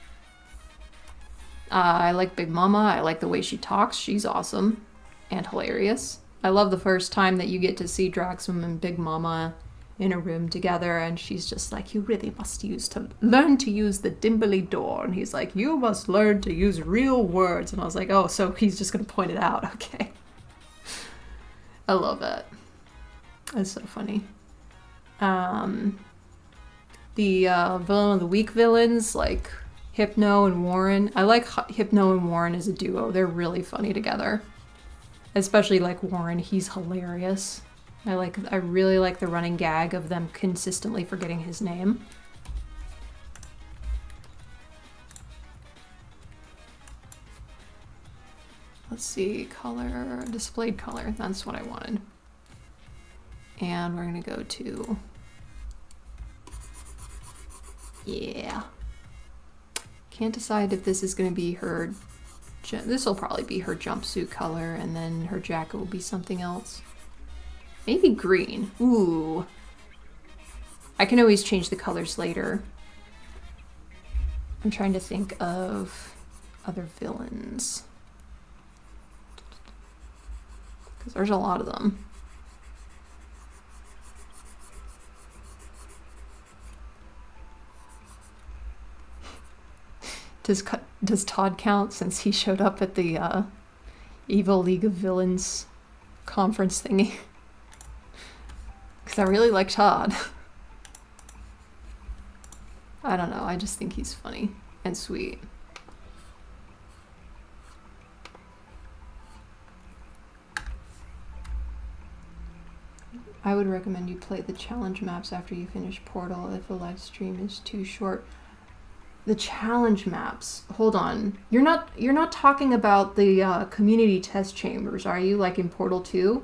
I like Big Mama. I like the way she talks. She's awesome and hilarious. I love the first time that you get to see Draxum and Big Mama in a room together, and she's just like, you really must learn to use the Dimbley door. And he's like, you must learn to use real words. And I was like, oh, so he's just going to point it out. Okay. I love it. That's so funny. the villain of the week villains, like Hypno and Warren. I like Hypno and Warren as a duo. They're really funny together. Especially like Warren, he's hilarious. I really like the running gag of them consistently forgetting his name. Let's see, color, displayed color, that's what I wanted. And we're gonna go to, yeah. Can't decide if this is gonna be her, this will probably be her jumpsuit color, and then her jacket will be something else. Maybe green, ooh. I can always change the colors later. I'm trying to think of other villains. Because there's a lot of them. Does Todd count since he showed up at the Evil League of Villains conference thingy? Because I really like Todd. I don't know, I just think he's funny and sweet. I would recommend you play the challenge maps after you finish Portal if the live stream is too short. The challenge maps. Hold on. You're not talking about the community test chambers, are you? Like in Portal 2?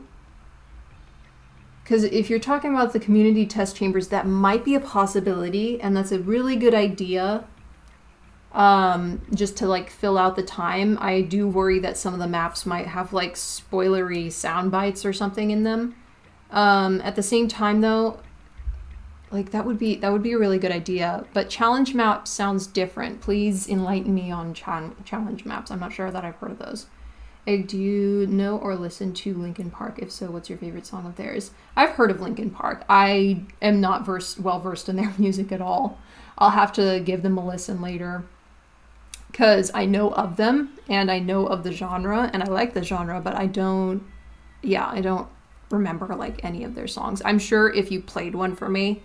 Because if you're talking about the community test chambers, that might be a possibility, and that's a really good idea. Just to like fill out the time. I do worry that some of the maps might have like spoilery sound bites or something in them. At the same time though, like that would be a really good idea, but challenge map sounds different. Please enlighten me on challenge maps. I'm not sure that I've heard of those. Hey, do you know or listen to Linkin Park? If so, what's your favorite song of theirs? I've heard of Linkin Park. I am not well versed in their music at all. I'll have to give them a listen later because I know of them and I know of the genre and I like the genre, but I don't remember like any of their songs. I'm sure if you played one for me,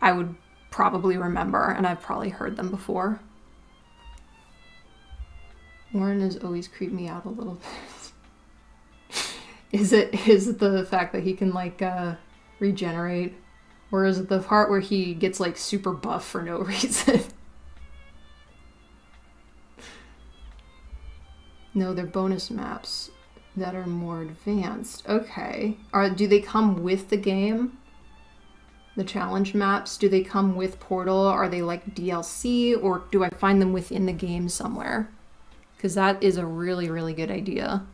I would probably remember, and I've probably heard them before. Warren has always creeped me out a little bit. Is it the fact that he can like regenerate, or is it the part where he gets like super buff for no reason? No, they're bonus maps that are more advanced. Okay. Do they come with the game? The challenge maps, do they come with Portal? Are they like DLC, or do I find them within the game somewhere? Because that is a really, really good idea.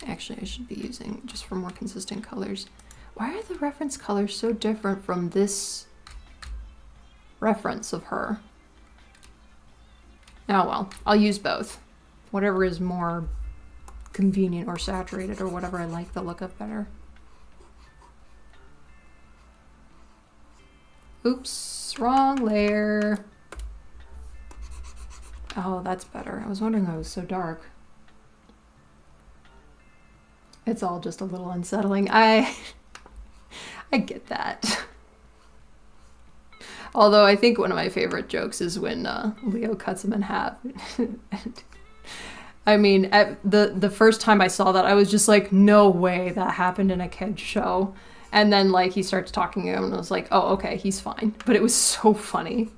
Actually, I should be using just for more consistent colors. Why are the reference colors so different from this reference of her? Oh well, I'll use both. Whatever is more convenient or saturated or whatever I like the look of better. Oops, wrong layer. Oh, that's better. I was wondering why it was so dark. It's all just a little unsettling. I get that. Although I think one of my favorite jokes is when Leo cuts him in half. I mean, at the first time I saw that, I was just like, no way that happened in a kid's show. And then like he starts talking to him and I was like, oh, okay, he's fine. But it was so funny.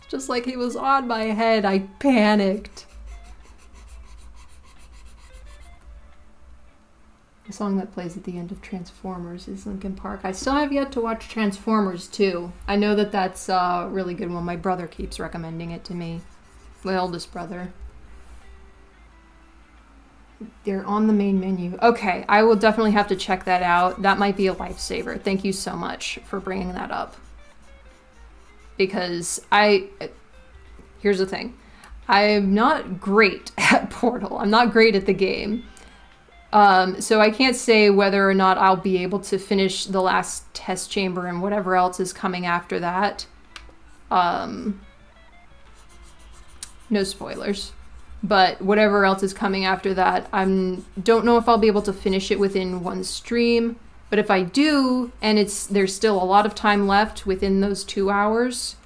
Just like he was on my head, I panicked. The song that plays at the end of Transformers is Linkin Park. I still have yet to watch Transformers 2. I know that that's a really good one. My brother keeps recommending it to me. My oldest brother. They're on the main menu. Okay, I will definitely have to check that out. That might be a lifesaver. Thank you so much for bringing that up. Because here's the thing. I'm not great at Portal. I'm not great at the game. So I can't say whether or not I'll be able to finish the last test chamber and whatever else is coming after that. No spoilers. But whatever else is coming after that, don't know if I'll be able to finish it within one stream. But if I do, and there's still a lot of time left within those 2 hours,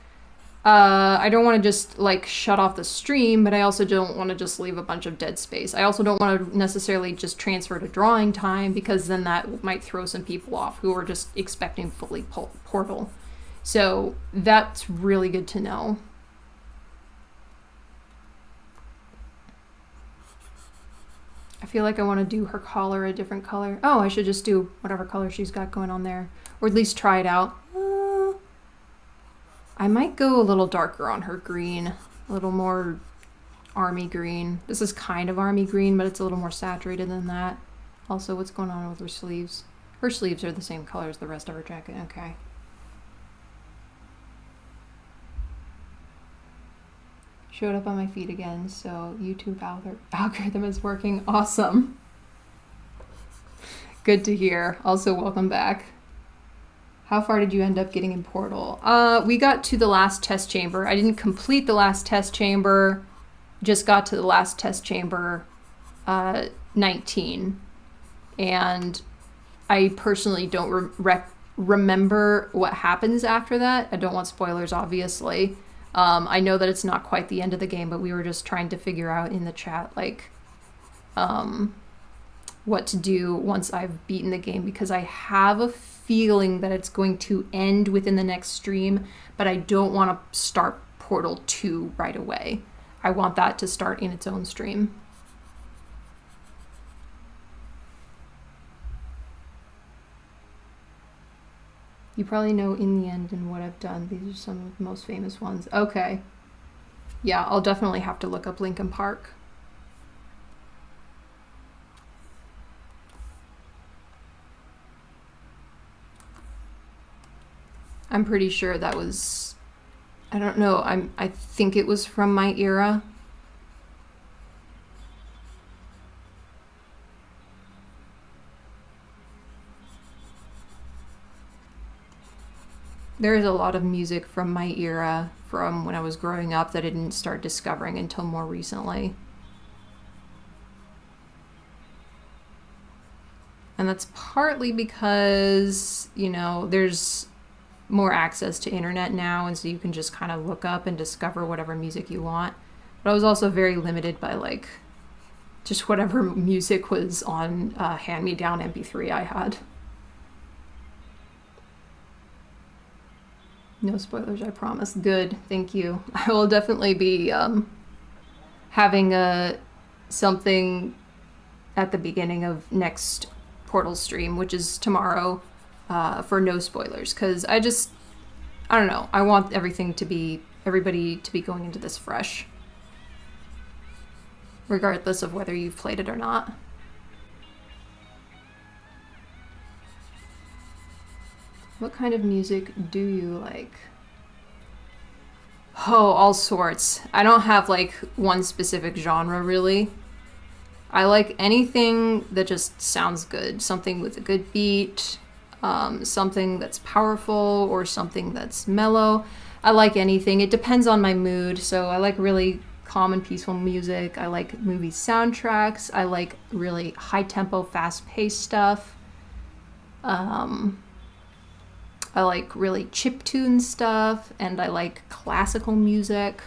I don't want to just like shut off the stream, but I also don't want to just leave a bunch of dead space. I also don't want to necessarily just transfer to drawing time, because then that might throw some people off who are just expecting fully Portal. So that's really good to know. I feel like I want to do her collar a different color. Oh, I should just do whatever color she's got going on there. Or at least try it out. I might go a little darker on her green. A little more army green. This is kind of army green, but it's a little more saturated than that. Also, what's going on with her sleeves? Her sleeves are the same color as the rest of her jacket. Okay. Showed up on my feed again, so YouTube algorithm is working. Awesome. Good to hear. Also, welcome back. How far did you end up getting in Portal? We got to the last test chamber. I didn't complete the last test chamber. Just got to the last test chamber 19. And I personally don't remember what happens after that. I don't want spoilers, obviously. I know that it's not quite the end of the game, but we were just trying to figure out in the chat, like, what to do once I've beaten the game, because I have a feeling that it's going to end within the next stream, but I don't want to start Portal 2 right away. I want that to start in its own stream. You probably know In the End and What I've Done. These are some of the most famous ones. Okay. Yeah, I'll definitely have to look up Linkin Park. I'm pretty sure that was, I don't know, I think it was from my era. There is a lot of music from my era, from when I was growing up, that I didn't start discovering until more recently. And that's partly because, you know, there's more access to internet now, and so you can just kind of look up and discover whatever music you want. But I was also very limited by, like, just whatever music was on hand-me-down MP3 I had. No spoilers, I promise. Good, thank you. I will definitely be having something at the beginning of next Portal stream, which is tomorrow, for no spoilers, because I don't know, I want everybody to be going into this fresh, regardless of whether you've played it or not. What kind of music do you like? Oh, all sorts. I don't have like one specific genre, really. I like anything that just sounds good. Something with a good beat, something that's powerful, or something that's mellow. I like anything. It depends on my mood. So I like really calm and peaceful music. I like movie soundtracks. I like really high tempo, fast paced stuff. I like really chiptune stuff, and I like classical music.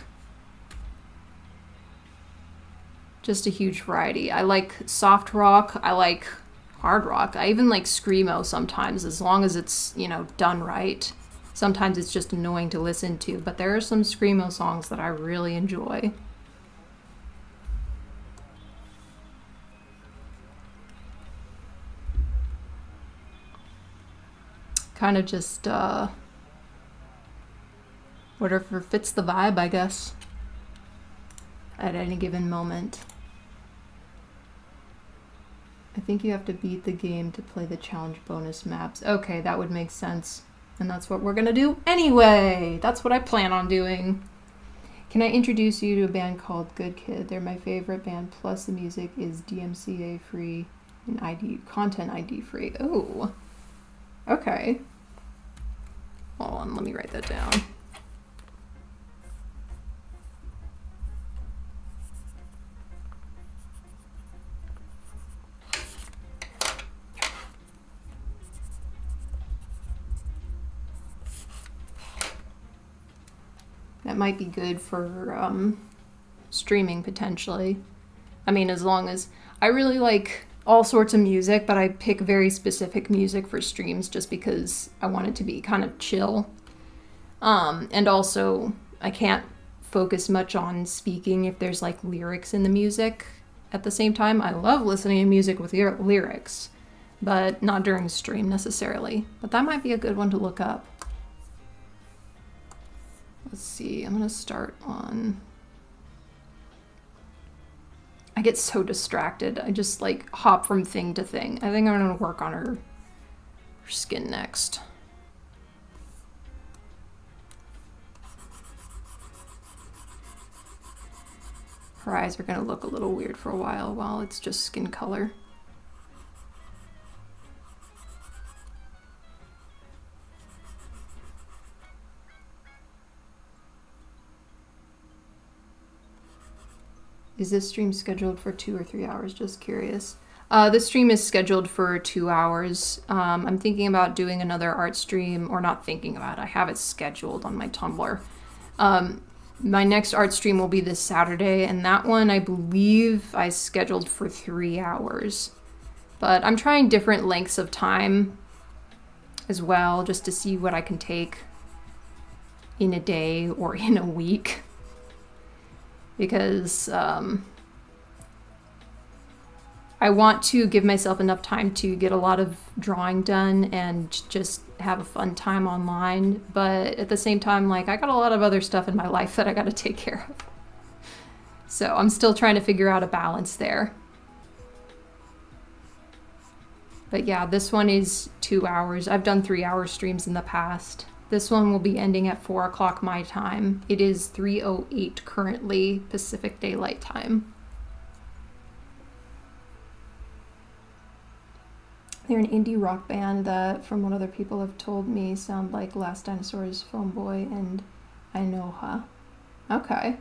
Just a huge variety. I like soft rock. I like hard rock. I even like screamo sometimes, as long as it's, you know, done right. Sometimes it's just annoying to listen to, but there are some screamo songs that I really enjoy. Kind of just whatever fits the vibe, I guess, at any given moment. I think you have to beat the game to play the challenge bonus maps. Okay, that would make sense. And that's what we're gonna do anyway. That's what I plan on doing. Can I introduce you to a band called Good Kid? They're my favorite band, plus the music is DMCA free and content ID free. Oh. Okay. Hold on, let me write that down. That might be good for streaming potentially. I mean, as long as I really like all sorts of music, but I pick very specific music for streams just because I want it to be kind of chill. And also, I can't focus much on speaking if there's like lyrics in the music at the same time. I love listening to music with lyrics, but not during stream necessarily. But that might be a good one to look up. Let's see, I'm gonna start on... I get so distracted. I just like hop from thing to thing. I think I'm gonna work on her skin next. Her eyes are gonna look a little weird for a while it's just skin color. Is this stream scheduled for 2 or 3 hours? Just curious. This stream is scheduled for 2 hours. I'm thinking about doing another art stream, or not thinking about it. I have it scheduled on my Tumblr. My next art stream will be this Saturday, and that one I believe I scheduled for 3 hours. But I'm trying different lengths of time as well, just to see what I can take in a day or in a week. Because I want to give myself enough time to get a lot of drawing done and just have a fun time online. But at the same time, like, I got a lot of other stuff in my life that I got to take care of. So I'm still trying to figure out a balance there. But yeah, this one is 2 hours. I've done 3-hour streams in the past. This one will be ending at 4 o'clock my time. It is 3:08 currently Pacific Daylight Time. They're an indie rock band that, from what other people have told me, sound like Last Dinosaur's Phone Boy and Ainoha. Okay.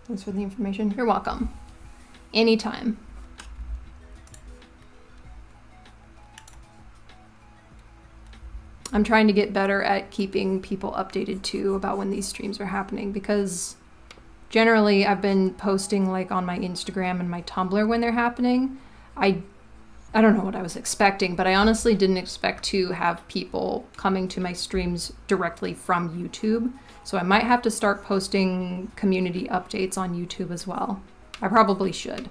Thanks for the information. You're welcome. Anytime. I'm trying to get better at keeping people updated too about when these streams are happening, because generally I've been posting like on my Instagram and my Tumblr when they're happening. I don't know what I was expecting, but I honestly didn't expect to have people coming to my streams directly from YouTube. So I might have to start posting community updates on YouTube as well. I probably should.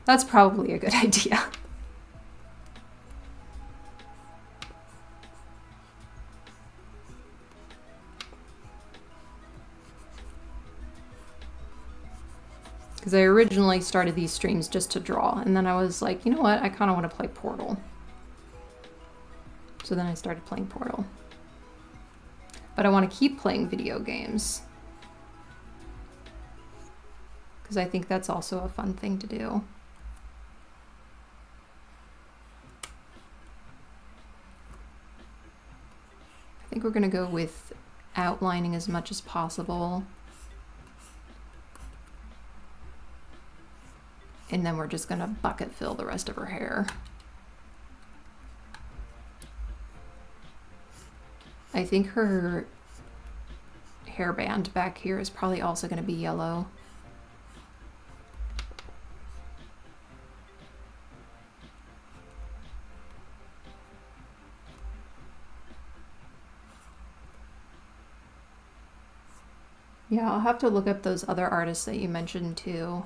That's probably a good idea. Because I originally started these streams just to draw, and then I was like, you know what, I kind of want to play Portal. So then I started playing Portal. But I want to keep playing video games, because I think that's also a fun thing to do. I think we're going to go with outlining as much as possible. And then we're just gonna bucket fill the rest of her hair. I think her hairband back here is probably also gonna be yellow. Yeah, I'll have to look up those other artists that you mentioned too.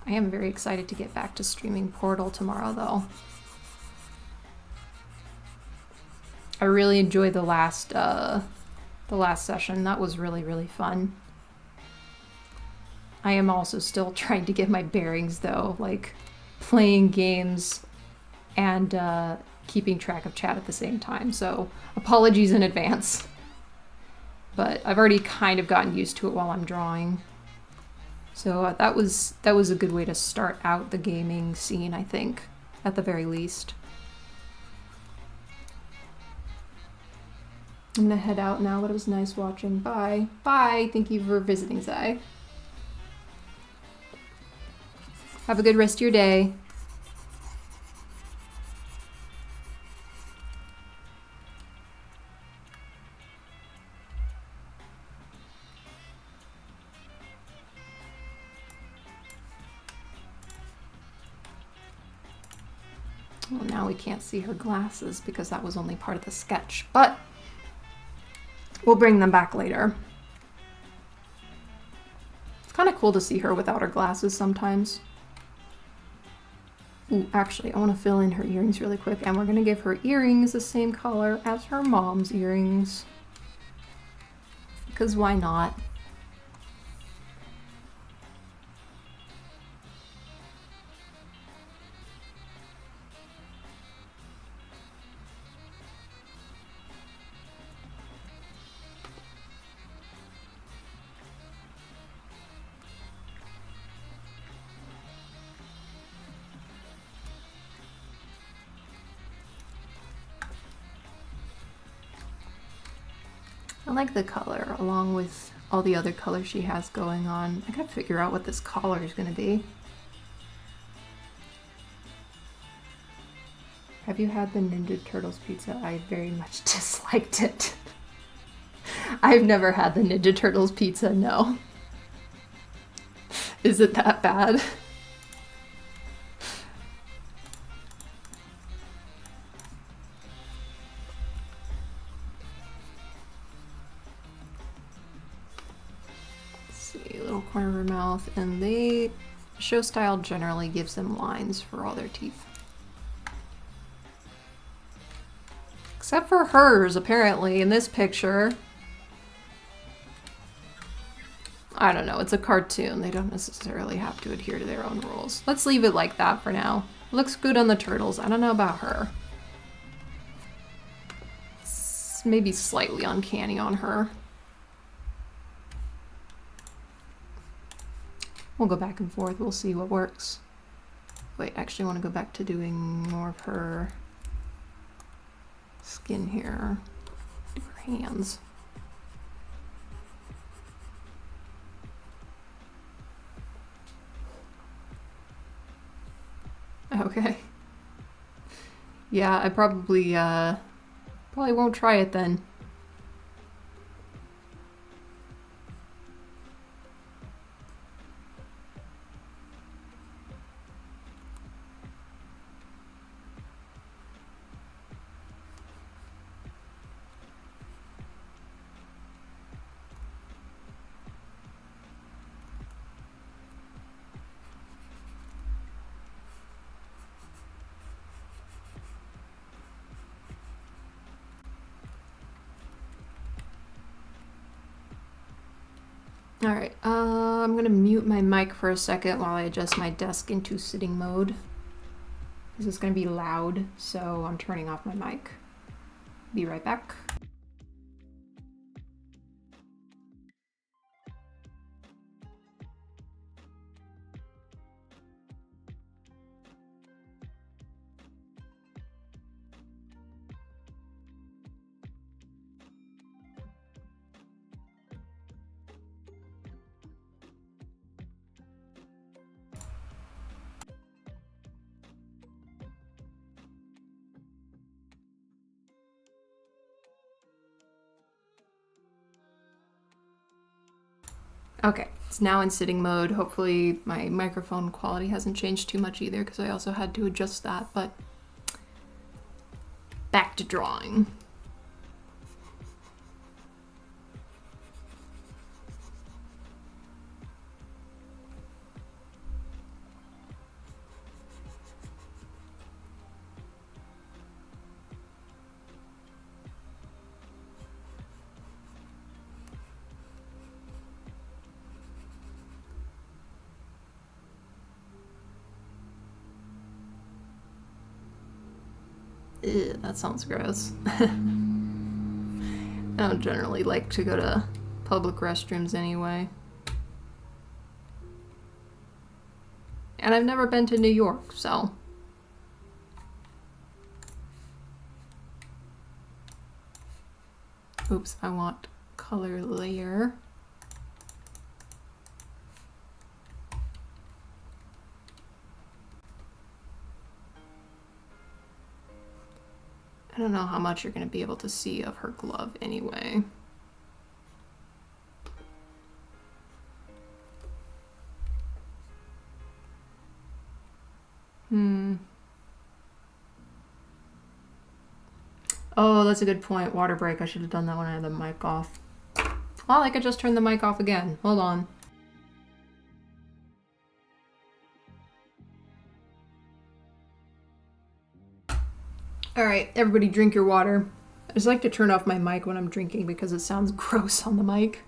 I am very excited to get back to streaming Portal tomorrow, though. I really enjoyed the last session. That was really, really fun. I am also still trying to get my bearings, though, like playing games and keeping track of chat at the same time. So apologies in advance. But I've already kind of gotten used to it while I'm drawing. So that was a good way to start out the gaming scene, I think, at the very least. I'm gonna head out now, but it was nice watching. Bye. Bye. Thank you for visiting, Zai. Have a good rest of your day. Well, now we can't see her glasses because that was only part of the sketch, but we'll bring them back later. It's kind of cool to see her without her glasses sometimes. Ooh, actually, I want to fill in her earrings really quick, and we're going to give her earrings the same color as her mom's earrings. Because why not? I like the color along with all the other colors she has going on. I gotta figure out what this collar is gonna be. Have you had the Ninja Turtles pizza? I very much disliked it. I've never had the Ninja Turtles pizza, no. Is it that bad? Little corner of her mouth, and they show style generally gives them lines for all their teeth. Except for hers, apparently, in this picture. I don't know, it's a cartoon. They don't necessarily have to adhere to their own rules. Let's leave it like that for now. Looks good on the turtles. I don't know about her. It's maybe slightly uncanny on her. We'll go back and forth. We'll see what works. Wait, actually I want to go back to doing more of her skin here. Do her hands. Okay. Yeah, I probably won't try it then. Alright, I'm gonna mute my mic for a second while I adjust my desk into sitting mode. This is gonna be loud, so I'm turning off my mic. Be right back. Okay, it's now in sitting mode. Hopefully my microphone quality hasn't changed too much either, because I also had to adjust that, but back to drawing. Ew, that sounds gross. I don't generally like to go to public restrooms anyway. And I've never been to New York, so. Oops, I want color layer. I don't know how much you're going to be able to see of her glove anyway. Oh, that's a good point. Water break. I should have done that when I had the mic off. Well, I could just turn the mic off again. Hold on. All right, everybody drink your water. I just like to turn off my mic when I'm drinking because it sounds gross on the mic.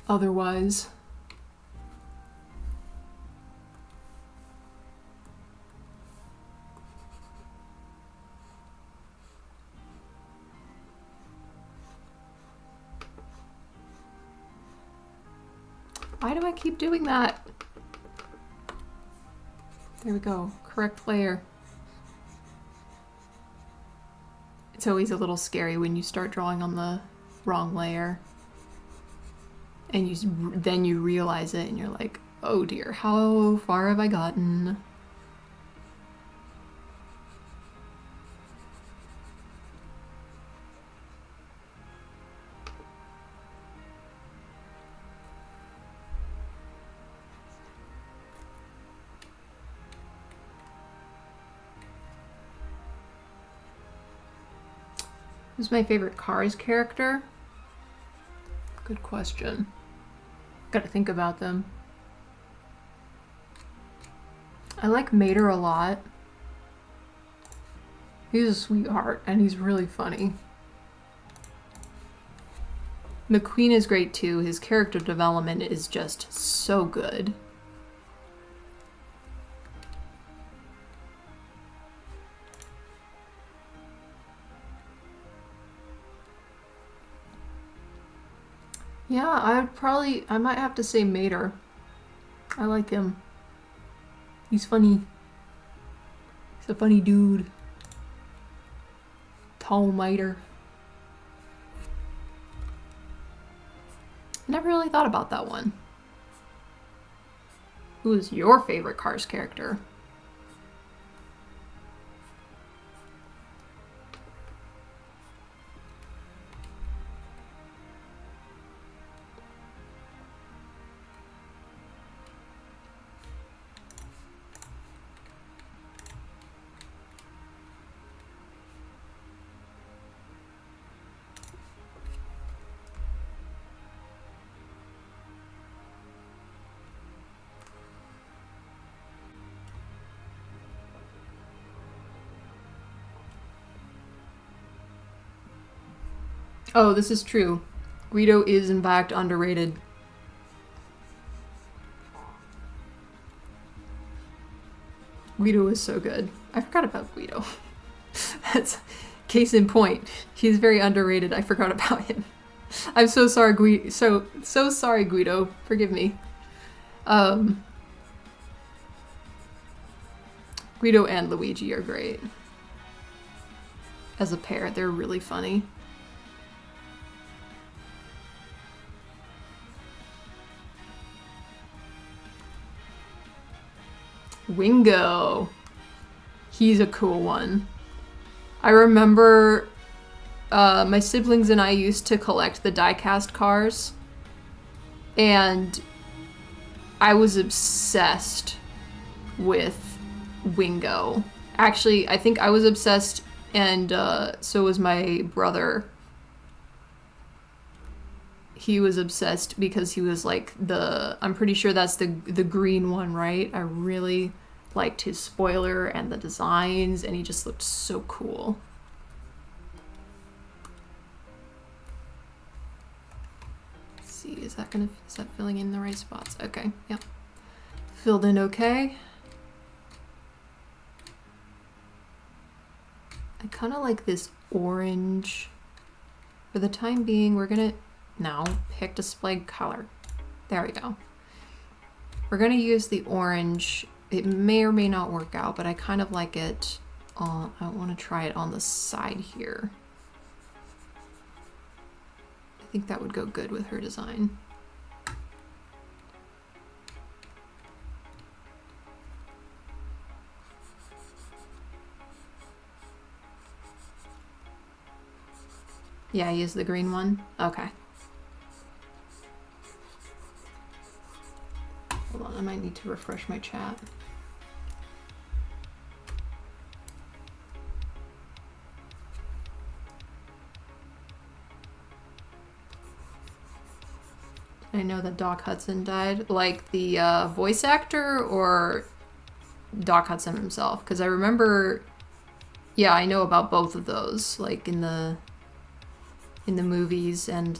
Otherwise. Why do I keep doing that? There we go. Correct layer. It's always a little scary when you start drawing on the wrong layer. And then you realize it and you're like, oh dear, how far have I gotten? Who's my favorite Cars character? Good question. Gotta think about them. I like Mater a lot. He's a sweetheart and he's really funny. McQueen is great too. His character development is just so good. Yeah, I might have to say Mater. I like him. He's funny. He's a funny dude. Tall Mater. Never really thought about that one. Who is your favorite Cars character? Oh, this is true. Guido is in fact underrated. Guido is so good. I forgot about Guido. That's case in point. He's very underrated. I forgot about him. I'm so sorry, Guido. So sorry, Guido. Forgive me. Guido and Luigi are great. As a pair, they're really funny. Wingo. He's a cool one. I remember my siblings and I used to collect the die-cast cars, and I was obsessed with Wingo. Actually, I think I was obsessed, and so was my brother. He was obsessed because he was like I'm pretty sure that's the green one, right? I really liked his spoiler and the designs, and he just looked so cool. Let's see, is that filling in the right spots? Okay, yep. Filled in okay. I kind of like this orange. For the time being, we're gonna now pick display color. There we go. We're gonna use the orange. It may or may not work out, but I kind of like it on, I want to try it on the side here. I think that would go good with her design. Yeah, he is the green one. Okay. Hold on, I might need to refresh my chat. I know that Doc Hudson died. Like the voice actor or Doc Hudson himself? Because I remember, yeah, I know about both of those, like in the movies and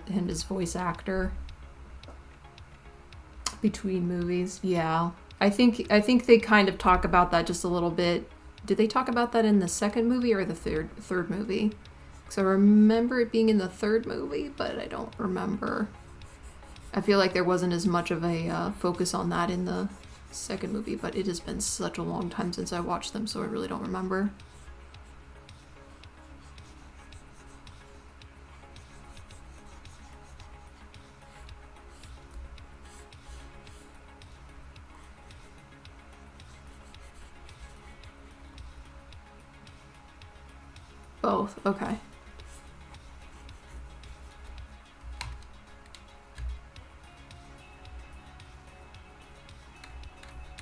his voice actor between movies. Yeah, I think they kind of talk about that just a little bit. Did they talk about that in the second movie or the third movie? Because I remember it being in the third movie, but I don't remember. I feel like there wasn't as much of a focus on that in the second movie, but it has been such a long time since I watched them, so I really don't remember. Both, okay.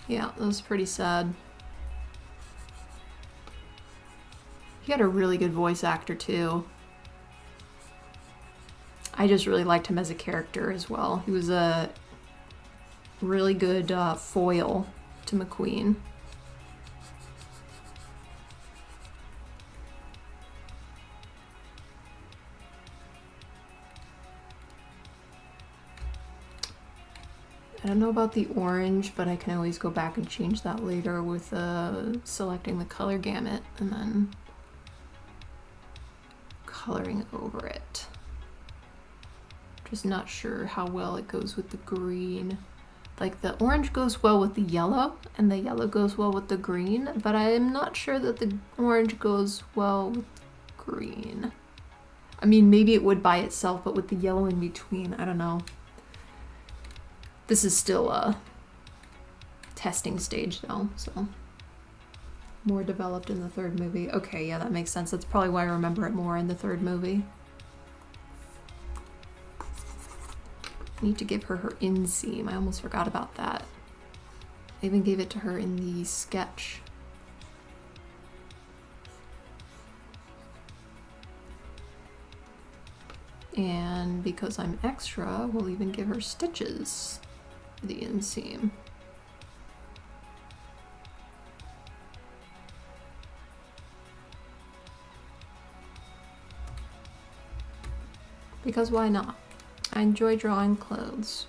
Yeah, that was pretty sad. He had a really good voice actor too. I just really liked him as a character as well. He was a really good foil to McQueen. I don't know about the orange, but I can always go back and change that later with selecting the color gamut and then coloring over it. Just not sure how well it goes with the green. Like the orange goes well with the yellow and the yellow goes well with the green, but I am not sure that the orange goes well with green. I mean, maybe it would by itself, but with the yellow in between, I don't know. This is still a testing stage though, so more developed in the third movie. Okay, yeah, that makes sense. That's probably why I remember it more in the third movie. I need to give her her inseam. I almost forgot about that. I even gave it to her in the sketch. And because I'm extra, we'll even give her stitches for the inseam. Because why not? I enjoy drawing clothes.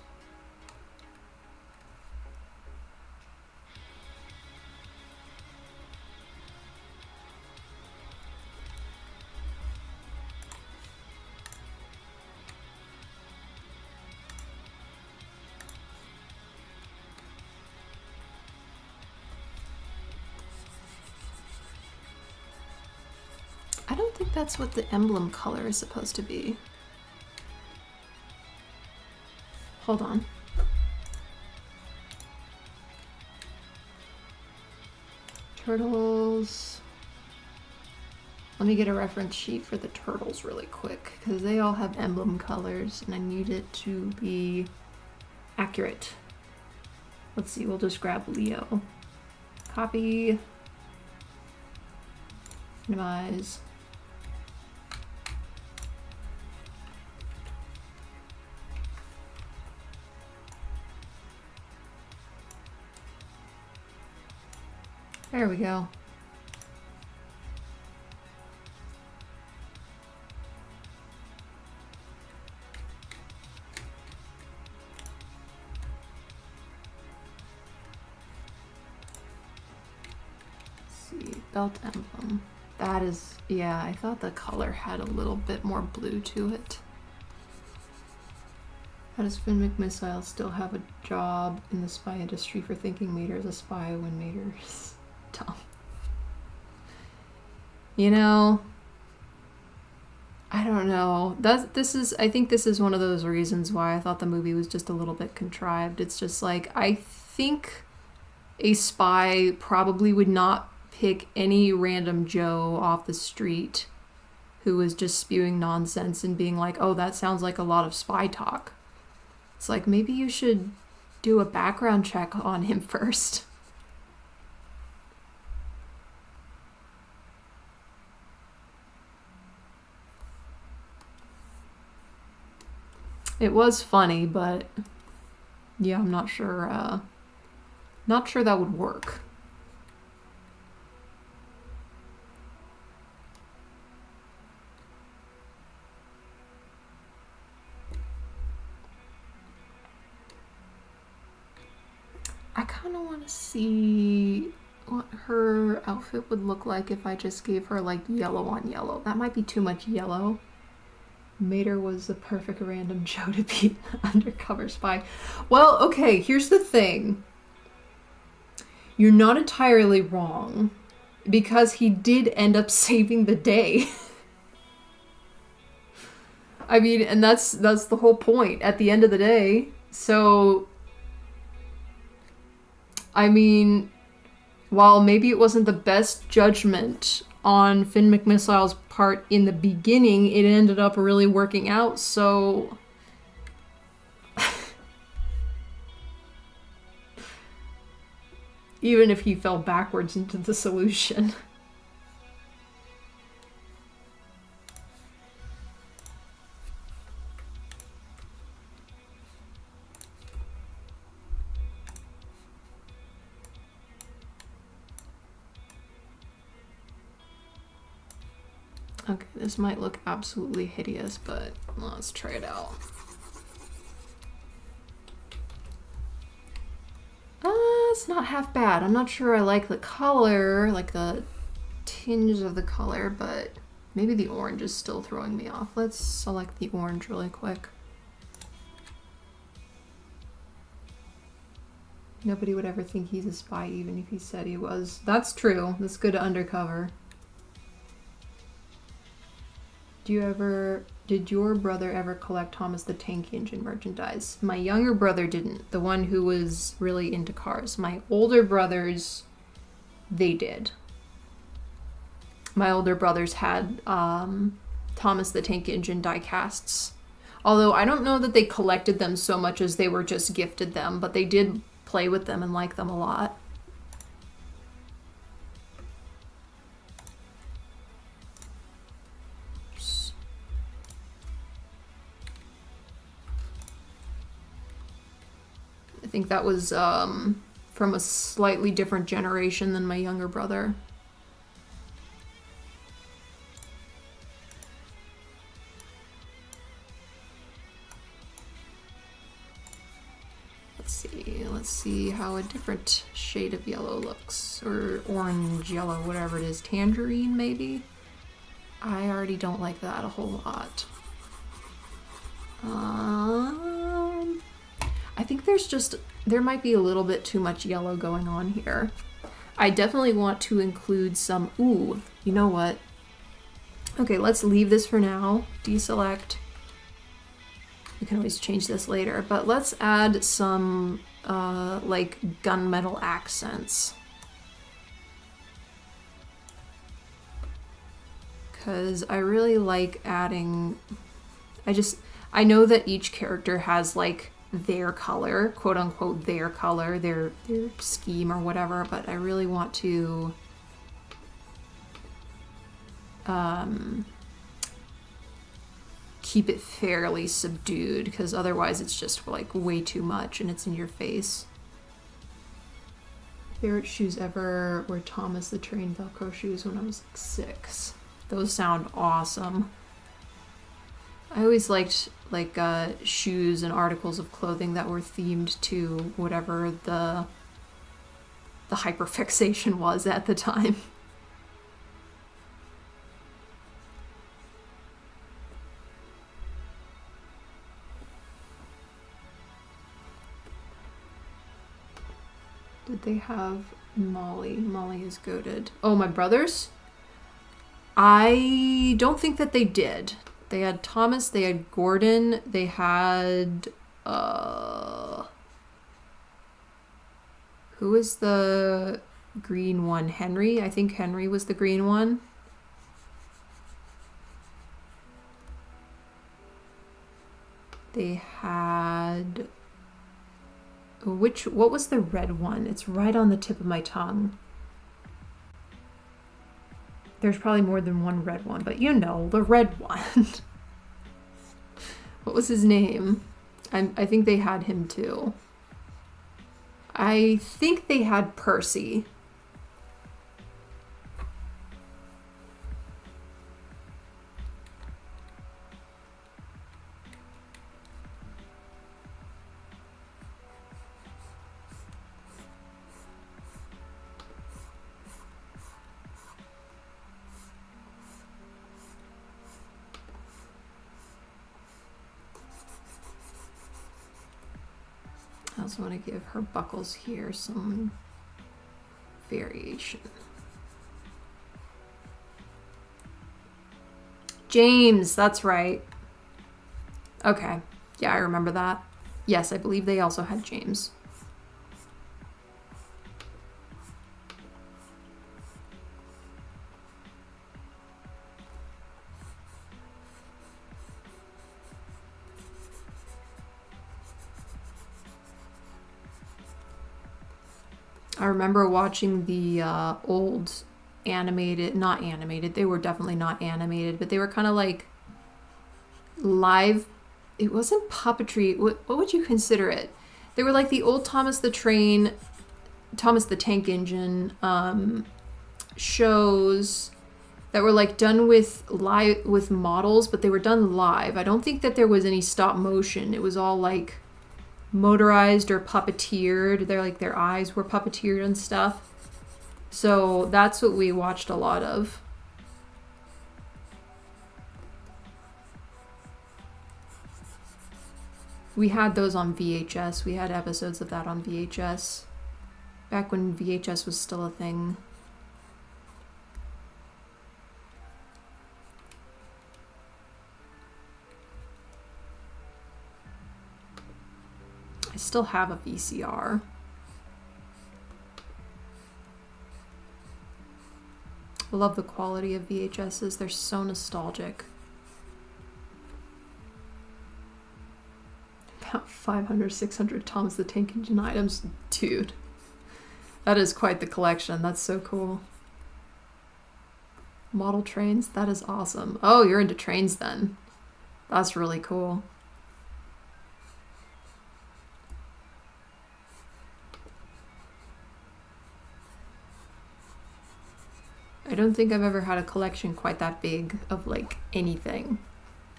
I don't think that's what the emblem color is supposed to be. Hold on. Turtles. Let me get a reference sheet for the turtles really quick because they all have emblem colors and I need it to be accurate. Let's see, we'll just grab Leo. Copy. Minimize. There we go. Let's see, belt emblem. That is, yeah, I thought the color had a little bit more blue to it. How does Finn McMissile still have a job in the spy industry for thinking Mater's a spy when Mater's dumb? You know, I don't know. I think this is one of those reasons why I thought the movie was just a little bit contrived. It's just like, I think a spy probably would not pick any random Joe off the street who was just spewing nonsense and being like, oh, that sounds like a lot of spy talk. It's like, maybe you should do a background check on him first. It was funny, but yeah, I'm not sure that would work. I kind of want to see what her outfit would look like if I just gave her like yellow on yellow. That might be too much yellow. Mater was the perfect random Joe to be undercover spy. Well, okay, here's the thing. You're not entirely wrong, because he did end up saving the day. I mean, and that's the whole point at the end of the day. So, I mean, while maybe it wasn't the best judgment on Finn McMissile's part in the beginning, it ended up really working out, so... Even if he fell backwards into the solution. Okay, this might look absolutely hideous, but let's try it out. It's not half bad. I'm not sure I like the color, like the tinge of the color, but maybe the orange is still throwing me off. Let's select the orange really quick. Nobody would ever think he's a spy, even if he said he was. That's true. That's good undercover. Did your brother ever collect Thomas the Tank Engine merchandise? My younger brother didn't, the one who was really into cars. My older brothers, they did. My older brothers had Thomas the Tank Engine die casts. Although I don't know that they collected them so much as they were just gifted them, but they did play with them and like them a lot. I think that was from a slightly different generation than my younger brother. Let's see how a different shade of yellow looks, or orange yellow, whatever it is. Tangerine, maybe? I already don't like that a whole lot. I think there might be a little bit too much yellow going on here. I definitely want to include some, ooh, you know what? Okay, let's leave this for now. Deselect. We can always change this later, but let's add some like gunmetal accents. Because I really like adding, I know that each character has like their color, quote unquote their color, their scheme or whatever, but I really want to keep it fairly subdued, because otherwise it's just like way too much and it's in your face. Favorite shoes ever were Thomas the Train Velcro shoes when I was like 6. Those sound awesome. I always liked like shoes and articles of clothing that were themed to whatever the hyperfixation was at the time. Did they have Molly? Molly is goated. Oh, my brothers? I don't think that they did. They had Thomas, they had Gordon, they had who was the green one? Henry? I think Henry was the green one. They had... What was the red one? It's right on the tip of my tongue. There's probably more than one red one, but you know, the red one. What was his name? I think they had him too. I think they had Percy. I also want to give her buckles here some variation. James, that's right. Okay, yeah, I remember that. Yes, I believe they also had James. I remember watching the old animated, not animated, they were definitely not animated, but they were kind of like live. It wasn't puppetry. What would you consider it? They were like the old Thomas the Tank Engine shows that were like done with models, but they were done live. I don't think that there was any stop motion. It was all like motorized or puppeteered. They're like their eyes were puppeteered and stuff. So that's what we watched a lot of. We had those on VHS. We had episodes of that on VHS. Back when VHS was still a thing. I still have a VCR. I love the quality of VHSs. They're so nostalgic. About 500, 600 Thomas the Tank Engine items. Dude, that is quite the collection. That's so cool. Model trains, that is awesome. Oh, you're into trains then. That's really cool. I don't think I've ever had a collection quite that big of like anything.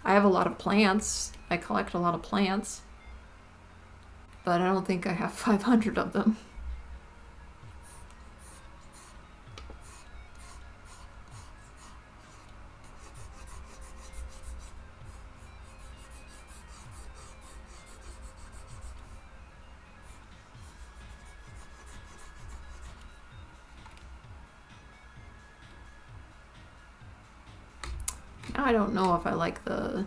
I have a lot of plants. I collect a lot of plants. But I don't think I have 500 of them. I don't know if I like the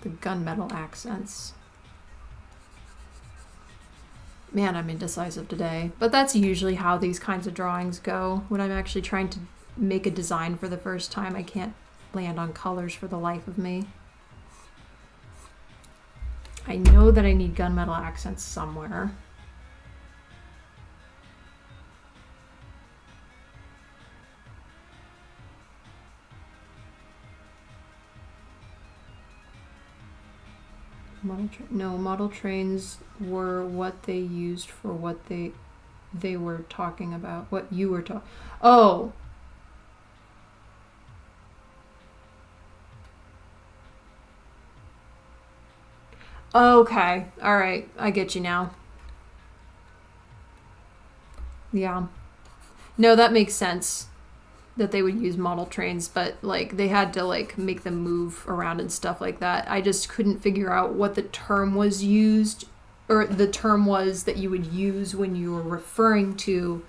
gunmetal accents. Man, I'm indecisive today. But that's usually how these kinds of drawings go. When I'm actually trying to make a design for the first time, I can't land on colors for the life of me. I know that I need gunmetal accents somewhere. Model trains were what they used for what they were talking about. What you were talking. Oh. Okay. All right. I get you now. Yeah. No, that makes sense. That they would use model trains, but like they had to like make them move around and stuff like that. I just couldn't figure out what the term was used, or the term was that you would use when you were referring to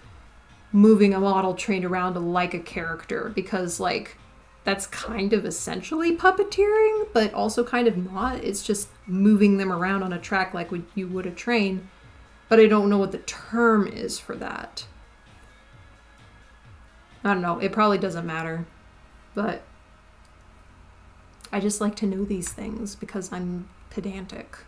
moving a model train around like a character, because like that's kind of essentially puppeteering, but also kind of not. It's just moving them around on a track like you would a train, but I don't know what the term is for that. I don't know, it probably doesn't matter, but I just like to know these things because I'm pedantic.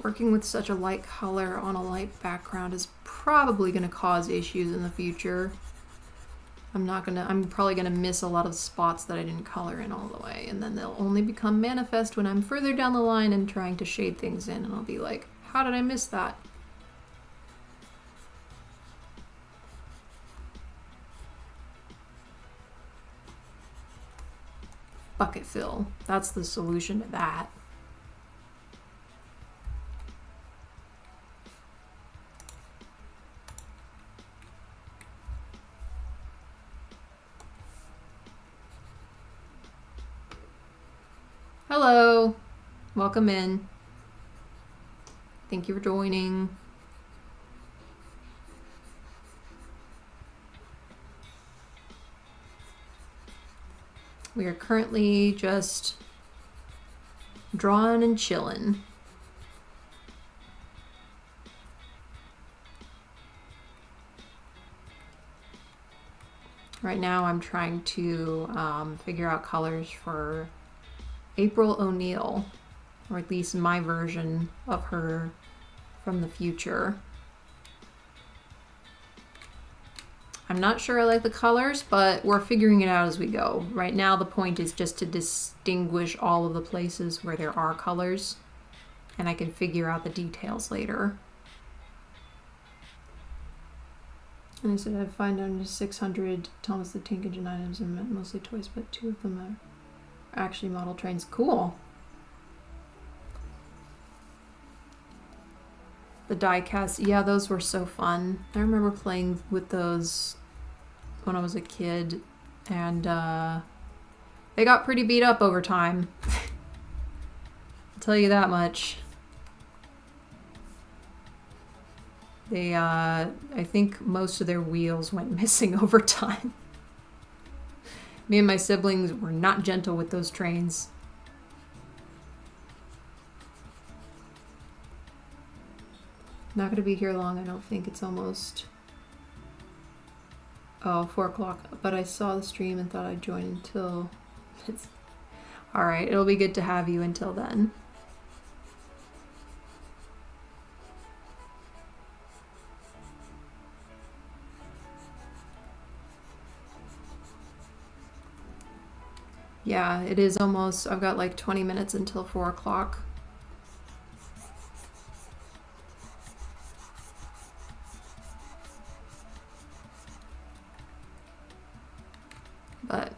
Working with such a light color on a light background is probably going to cause issues in the future. I'm probably going to miss a lot of spots that I didn't color in all the way, and then they'll only become manifest when I'm further down the line and trying to shade things in, and I'll be like, how did I miss that? Bucket fill. That's the solution to that. Hello, welcome in. Thank you for joining. We are currently just drawing and chilling. Right now I'm trying to figure out colors for April O'Neil, or at least my version of her from the future. I'm not sure I like the colors, but we're figuring it out as we go. Right now the point is just to distinguish all of the places where there are colors, and I can figure out the details later. And I said I'd find under 600 Thomas the Tank Engine items and mostly toys, but 2 of them are actually model trains. Cool. The die cast, yeah, those were so fun. I remember playing with those when I was a kid, and they got pretty beat up over time. I'll tell you that much. They, I think most of their wheels went missing over time. Me and my siblings were not gentle with those trains. Not going to be here long, I don't think. It's almost 4 o'clock. But I saw the stream and thought I'd join until it's... Alright, it'll be good to have you until then. Yeah, it is almost, I've got like 20 minutes until 4 o'clock. But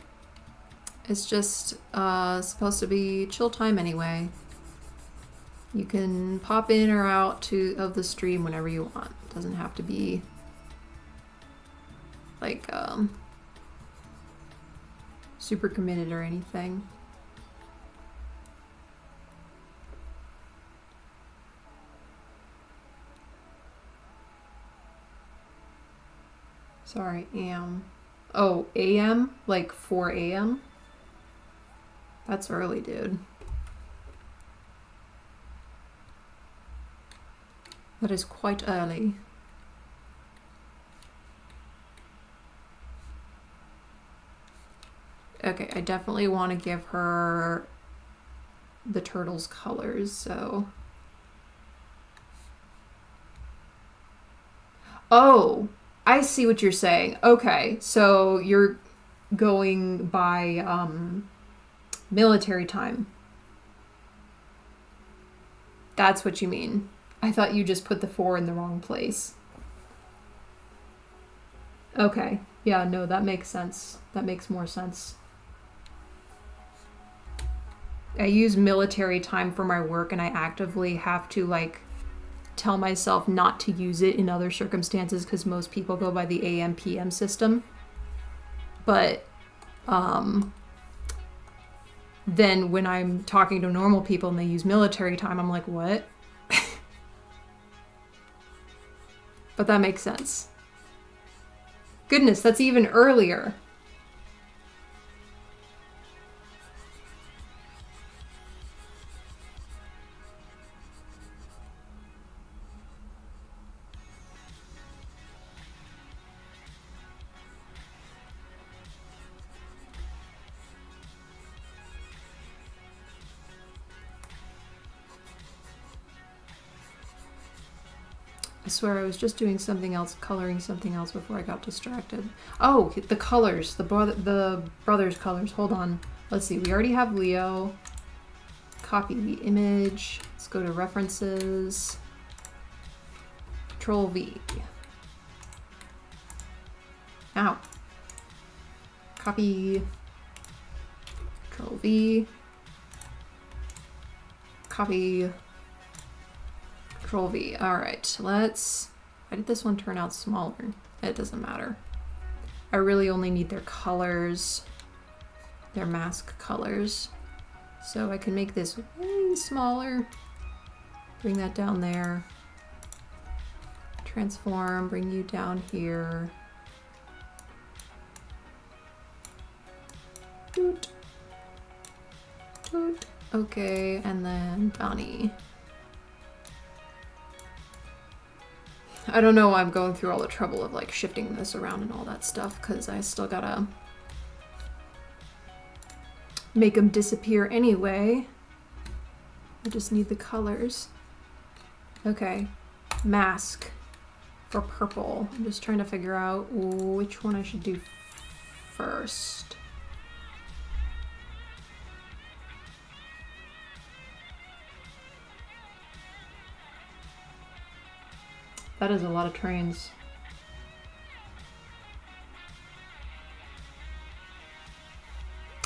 it's just supposed to be chill time anyway. You can pop in or out of the stream whenever you want. It doesn't have to be like super committed or anything. Sorry, AM. Oh, AM? Like 4 AM? That's early, dude. That is quite early. Okay, I definitely want to give her the turtles colors, so... Oh, I see what you're saying. Okay, so you're going by military time. That's what you mean. I thought you just put the 4 in the wrong place. Okay, yeah, no, that makes sense. That makes more sense. I use military time for my work, and I actively have to, like, tell myself not to use it in other circumstances because most people go by the AM PM system. But then when I'm talking to normal people and they use military time, I'm like, what? but that makes sense. Goodness, that's even earlier. I swear I was just doing something else, coloring something else before I got distracted. Oh, the colors, the brother's colors. Hold on. Let's see. We already have Leo. Copy the image. Let's go to references. Control V. Ow. Copy. Control V. Copy. Control V. All right, let's, why did this one turn out smaller? It doesn't matter. I really only need their colors, their mask colors. So I can make this way smaller. Bring that down there. Transform, bring you down here. Doot. Doot. Okay, and then Bonnie. I don't know why I'm going through all the trouble of like shifting this around and all that stuff, because I still gotta make them disappear anyway. I just need the colors. Okay, mask for purple. I'm just trying to figure out which one I should do first. That is a lot of trains.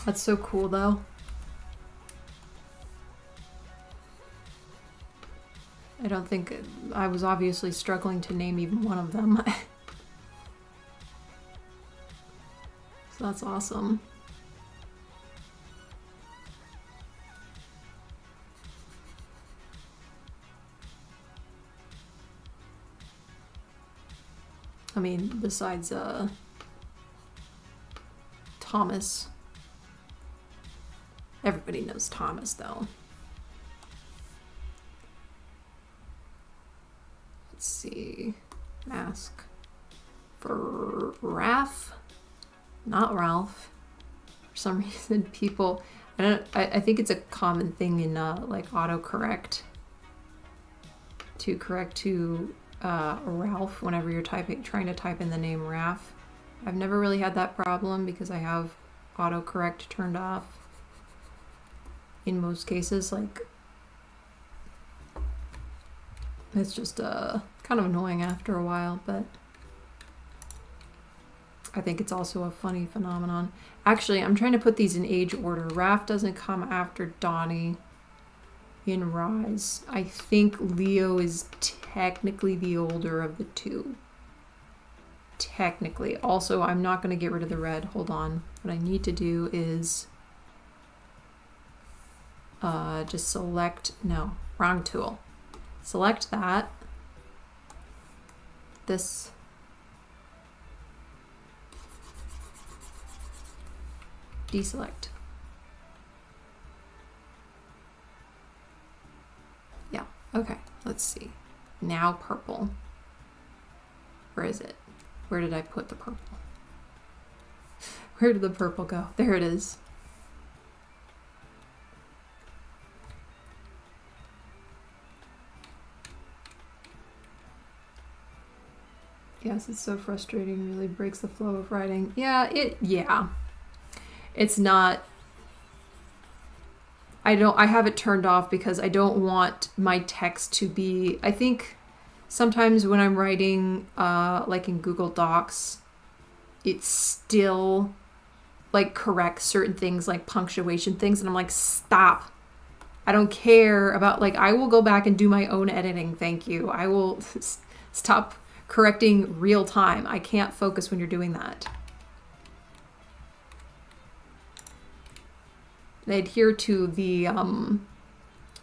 That's so cool though. I don't think, I was obviously struggling to name even one of them. So that's awesome. I mean, besides Thomas. Everybody knows Thomas, though. Let's see. Mask for Raph, not Ralph. For some reason, people, I think it's a common thing in like autocorrect to correct to Ralph whenever you're trying to type in the name Raph. I've never really had that problem because I have autocorrect turned off in most cases. Like, it's just kind of annoying after a while, but I think it's also a funny phenomenon. Actually, I'm trying to put these in age order. Raph doesn't come after Donnie in Rise. I think Leo is technically the older of the two. Technically. Also, I'm not going to get rid of the red. Hold on. What I need to do is just select, no, wrong tool. Select that. This. Deselect. Yeah, okay, let's see. Now purple. Where is it? Where did I put the purple? Where did the purple go? There it is. Yes, it's so frustrating, really breaks the flow of writing. Yeah. It's not, I have it turned off because I don't want my text to be, I think sometimes when I'm writing, like in Google Docs, it still like corrects certain things like punctuation things. And I'm like, stop. I don't care about, like, I will go back and do my own editing. Thank you. I will stop correcting real time. I can't focus when you're doing that. I adhere to the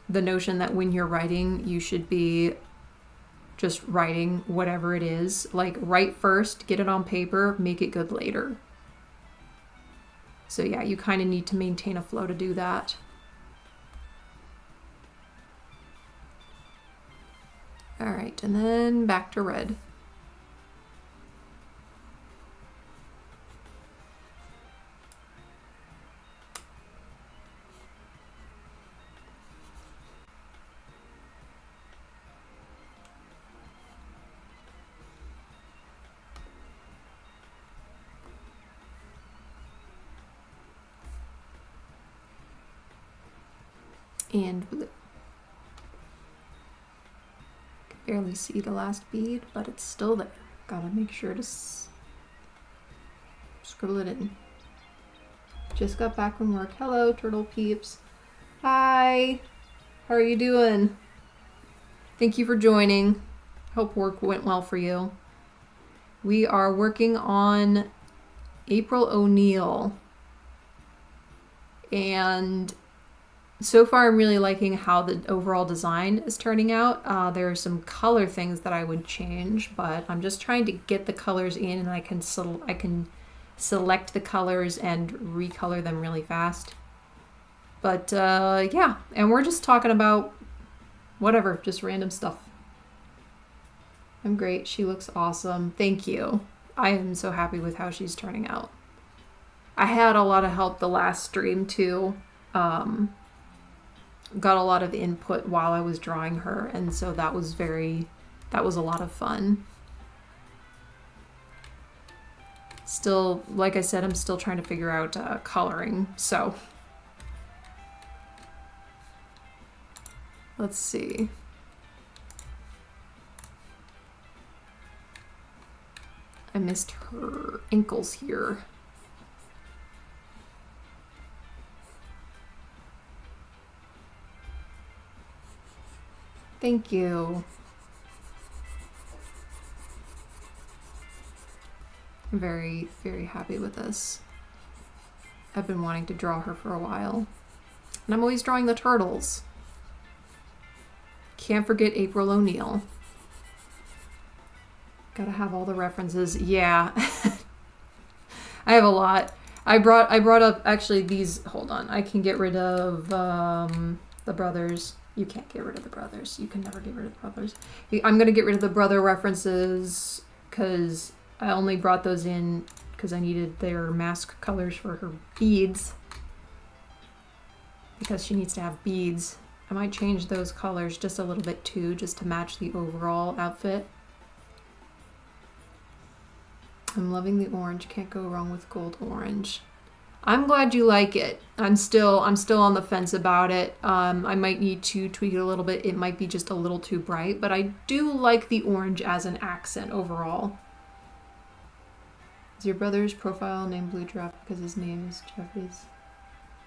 notion that when you're writing, you should be just writing whatever it is. Like, write first, get it on paper, make it good later. So yeah, you kind of need to maintain a flow to do that. All right, and then back to red. And blue. Can barely see the last bead, but it's still there. Gotta make sure to scribble it in. Just got back from work. Hello, turtle peeps. Hi. How are you doing? Thank you for joining. Hope work went well for you. We are working on April O'Neil. And so far, I'm really liking how the overall design is turning out. There are some color things that I would change, but I'm just trying to get the colors in, and I can select the colors and recolor them really fast. But yeah, and we're just talking about whatever, just random stuff. I'm great. She looks awesome. Thank you. I am so happy with how she's turning out. I had a lot of help the last stream too. Got a lot of input while I was drawing her, and so that was a lot of fun. Still, like I said, I'm still trying to figure out coloring, so let's see. I missed her ankles here. Thank you. I'm very, very happy with this. I've been wanting to draw her for a while. And I'm always drawing the turtles. Can't forget April O'Neil. Gotta have all the references. Yeah. I have a lot. I brought up actually these, hold on. I can get rid of the brothers. You can't get rid of the brothers. You can never get rid of the brothers. I'm going to get rid of the brother references because I only brought those in because I needed their mask colors for her beads. Because she needs to have beads. I might change those colors just a little bit too, just to match the overall outfit. I'm loving the orange. Can't go wrong with gold orange. I'm glad you like it. I'm still on the fence about it. I might need to tweak it a little bit. It might be just a little too bright, but I do like the orange as an accent overall. Is your brother's profile named Blue Giraffe because his name is Jeffrey's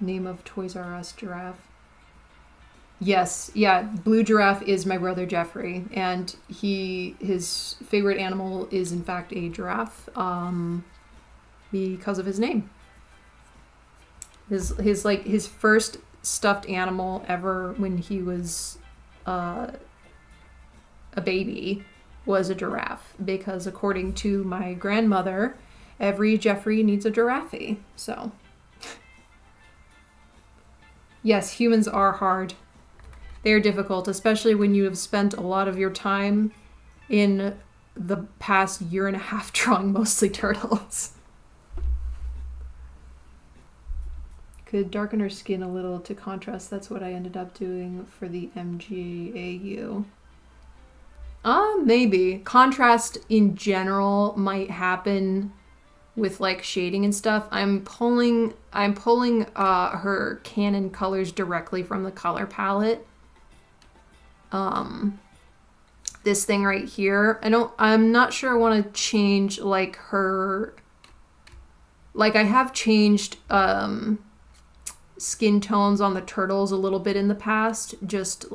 name of Toys R Us giraffe? Yes, yeah, Blue Giraffe is my brother Jeffrey, and his favorite animal is in fact a giraffe, because of his name. His first stuffed animal ever when he was a baby was a giraffe, because according to my grandmother, every Jeffrey needs a giraffe. So yes, humans are hard. They are difficult, especially when you have spent a lot of your time in the past year and a half drawing mostly turtles. Could darken her skin a little to contrast. That's what I ended up doing for the MGAU. Maybe. Contrast in general might happen with like shading and stuff. I'm pulling her Canon colors directly from the color palette. This thing right here. I'm not sure I want to change like her, like I have changed skin tones on the turtles a little bit in the past, just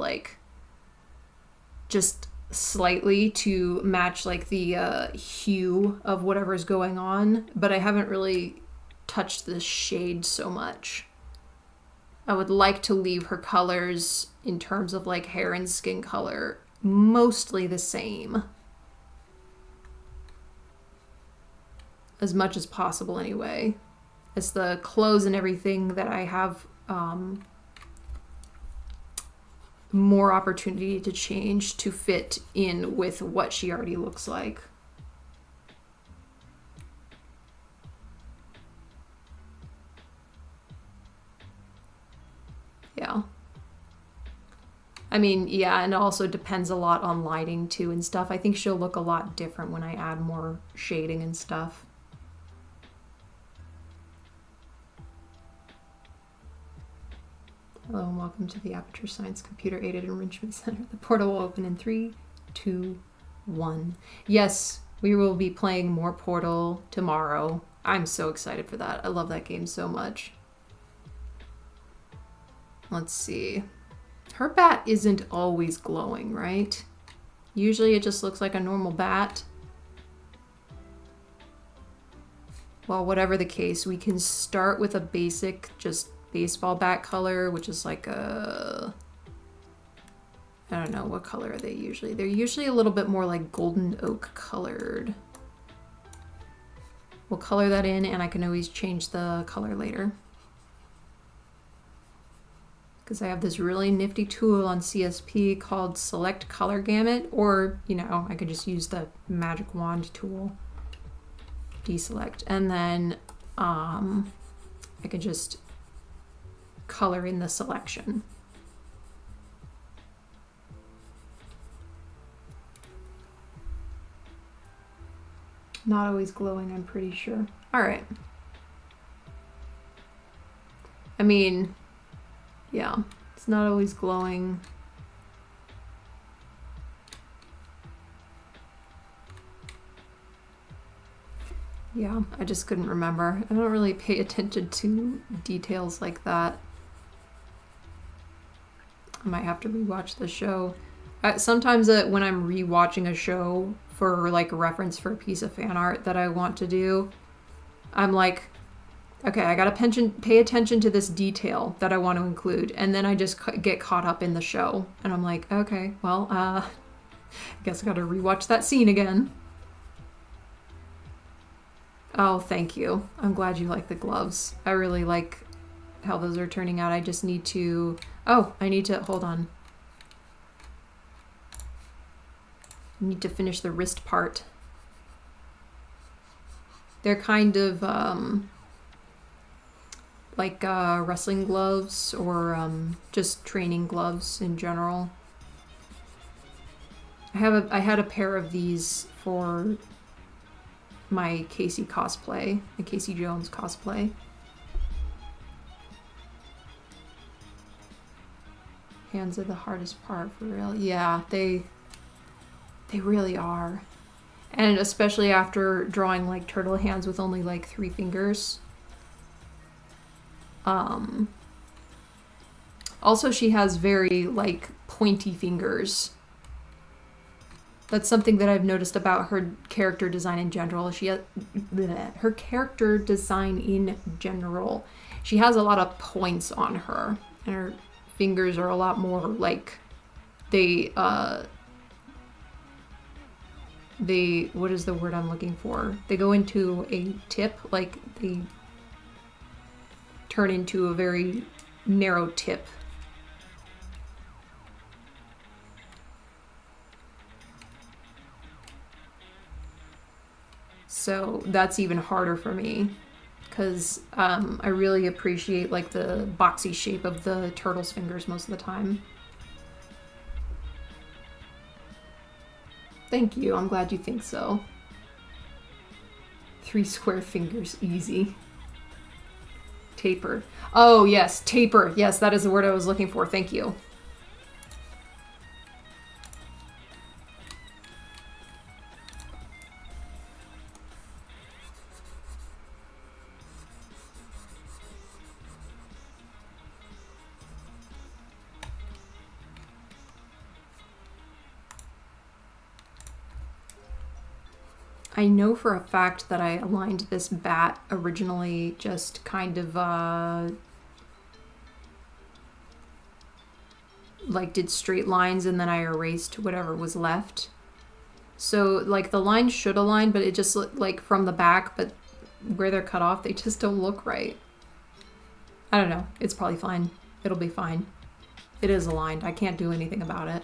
slightly to match like the hue of whatever's going on, but I haven't really touched the shade so much. I would like to leave her colors in terms of like hair and skin color mostly the same. As much as possible anyway. It's the clothes and everything that I have more opportunity to change to fit in with what she already looks like. Yeah. I mean, yeah, and it also depends a lot on lighting too and stuff. I think she'll look a lot different when I add more shading and stuff. Hello and welcome to the Aperture Science Computer Aided Enrichment Center. The portal will open in 3, 2, 1. Yes, we will be playing more Portal tomorrow. I'm so excited for that. I love that game so much. Let's see. Her bat isn't always glowing, right? Usually it just looks like a normal bat. Well, whatever the case, we can start with a basic, just baseball bat color, which is like a... I don't know, what color are they usually? They're usually a little bit more like golden oak colored. We'll color that in, and I can always change the color later. Because I have this really nifty tool on CSP called Select Color Gamut, or, you know, I could just use the magic wand tool, deselect, and then I could just color in the selection. Not always glowing, I'm pretty sure. All right. I mean, yeah, it's not always glowing. Yeah, I just couldn't remember. I don't really pay attention to details like that. I might have to rewatch the show. Sometimes when I'm rewatching a show for like a reference for a piece of fan art that I want to do, I'm like, okay, I gotta pay attention to this detail that I want to include, and then I just get caught up in the show, and I'm like, okay, well, I guess I gotta rewatch that scene again. Oh, thank you. I'm glad you like the gloves. I really like how those are turning out. I just need to... Oh, I need to... Hold on. I need to finish the wrist part. They're kind of like wrestling gloves or just training gloves in general. I had a pair of these for my Casey cosplay, my Casey Jones cosplay. Hands are the hardest part, for real. Yeah, they really are. And especially after drawing like turtle hands with only like 3 fingers. Also, she has very like pointy fingers. That's something that I've noticed about her character design in general. Her character design in general. She has a lot of points on her, and her fingers are a lot more like what is the word I'm looking for? They go into a tip, like they turn into a very narrow tip. So that's even harder for me because I really appreciate like the boxy shape of the turtle's fingers most of the time. Thank you. I'm glad you think so. 3 square fingers, easy. Taper. Oh, yes, taper. Yes, that is the word I was looking for. Thank you. I know for a fact that I aligned this bat originally just kind of like did straight lines and then I erased whatever was left. So like the lines should align, but it just looked like from the back, but where they're cut off, they just don't look right. I don't know. It's probably fine. It'll be fine. It is aligned. I can't do anything about it.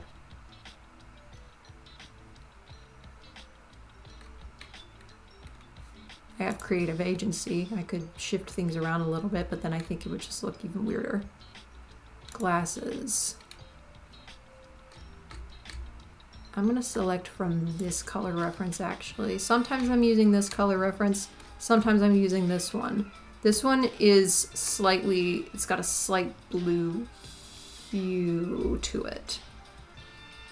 I have creative agency. I could shift things around a little bit, but then I think it would just look even weirder. Glasses. I'm gonna select from this color reference actually. Sometimes I'm using this color reference, sometimes I'm using this one. This one is slightly, it's got a slight blue hue to it.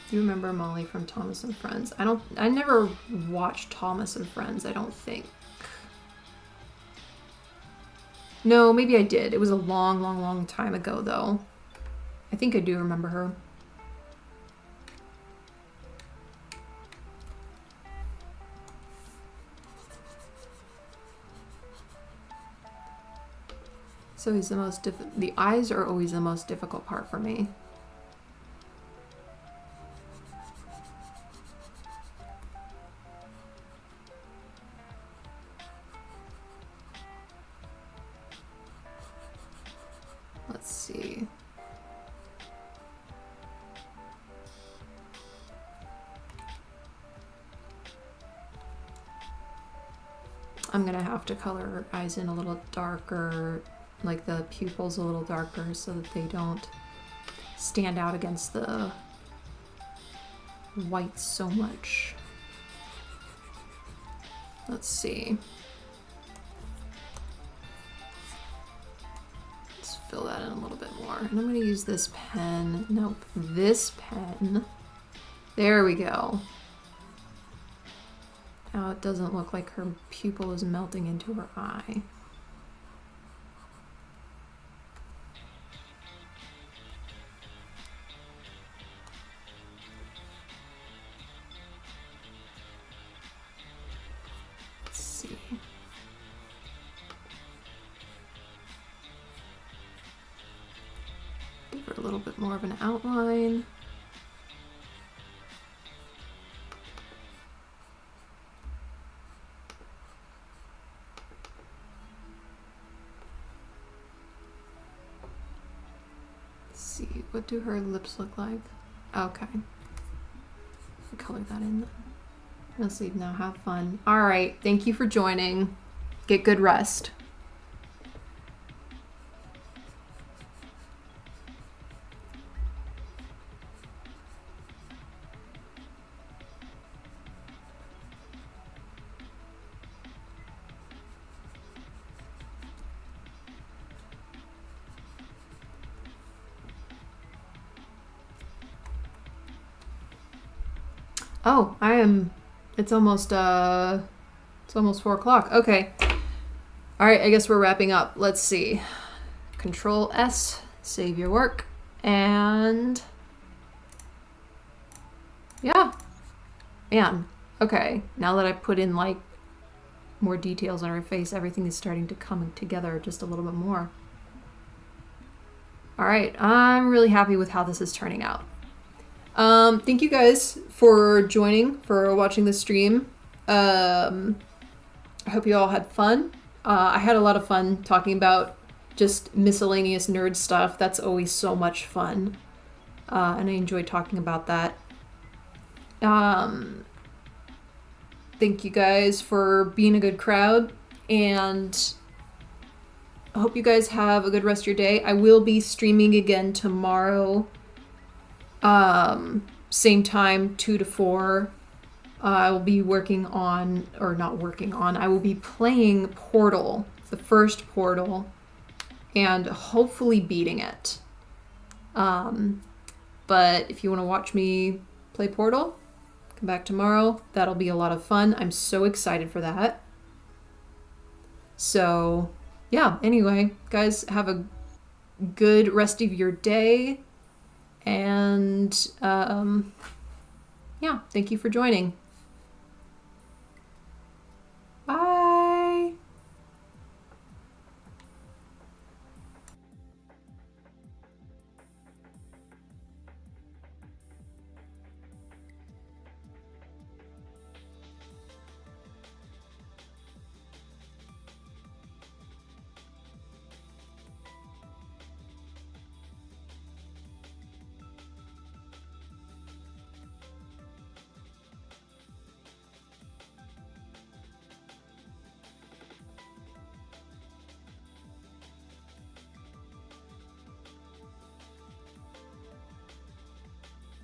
Do you remember Molly from Thomas and Friends? I never watched Thomas and Friends, I don't think. No, maybe I did. It was a long, long, long time ago though. I think I do remember her. So he's the most the eyes are always the most difficult part for me. Let's see. I'm gonna have to color her eyes in a little darker, like the pupils a little darker so that they don't stand out against the white so much. Let's see. Let's fill that in a little bit more. And I'm gonna use this pen. Nope, this pen. There we go. Now it doesn't look like her pupil is melting into her eye. Let's see. Give her a little bit more of an outline. What do her lips look like? Okay. Color that in. Let's leave now. Have fun. All right. Thank you for joining. Get good rest. Oh, it's almost 4 o'clock. Okay. All right, I guess we're wrapping up. Let's see. Control S, save your work. And yeah, man. Okay, now that I put in like more details on her face, everything is starting to come together just a little bit more. All right, I'm really happy with how this is turning out. Thank you guys for joining, for watching the stream. I hope you all had fun. I had a lot of fun talking about just miscellaneous nerd stuff. That's always so much fun. And I enjoyed talking about that. Thank you guys for being a good crowd, and I hope you guys have a good rest of your day. I will be streaming again tomorrow. Same time, 2 to 4. I will be working on, or not working on, I will be playing Portal, the first Portal, and hopefully beating it. But if you want to watch me play Portal, come back tomorrow. That'll be a lot of fun. I'm so excited for that. So, yeah, anyway, guys, have a good rest of your day. And yeah, thank you for joining.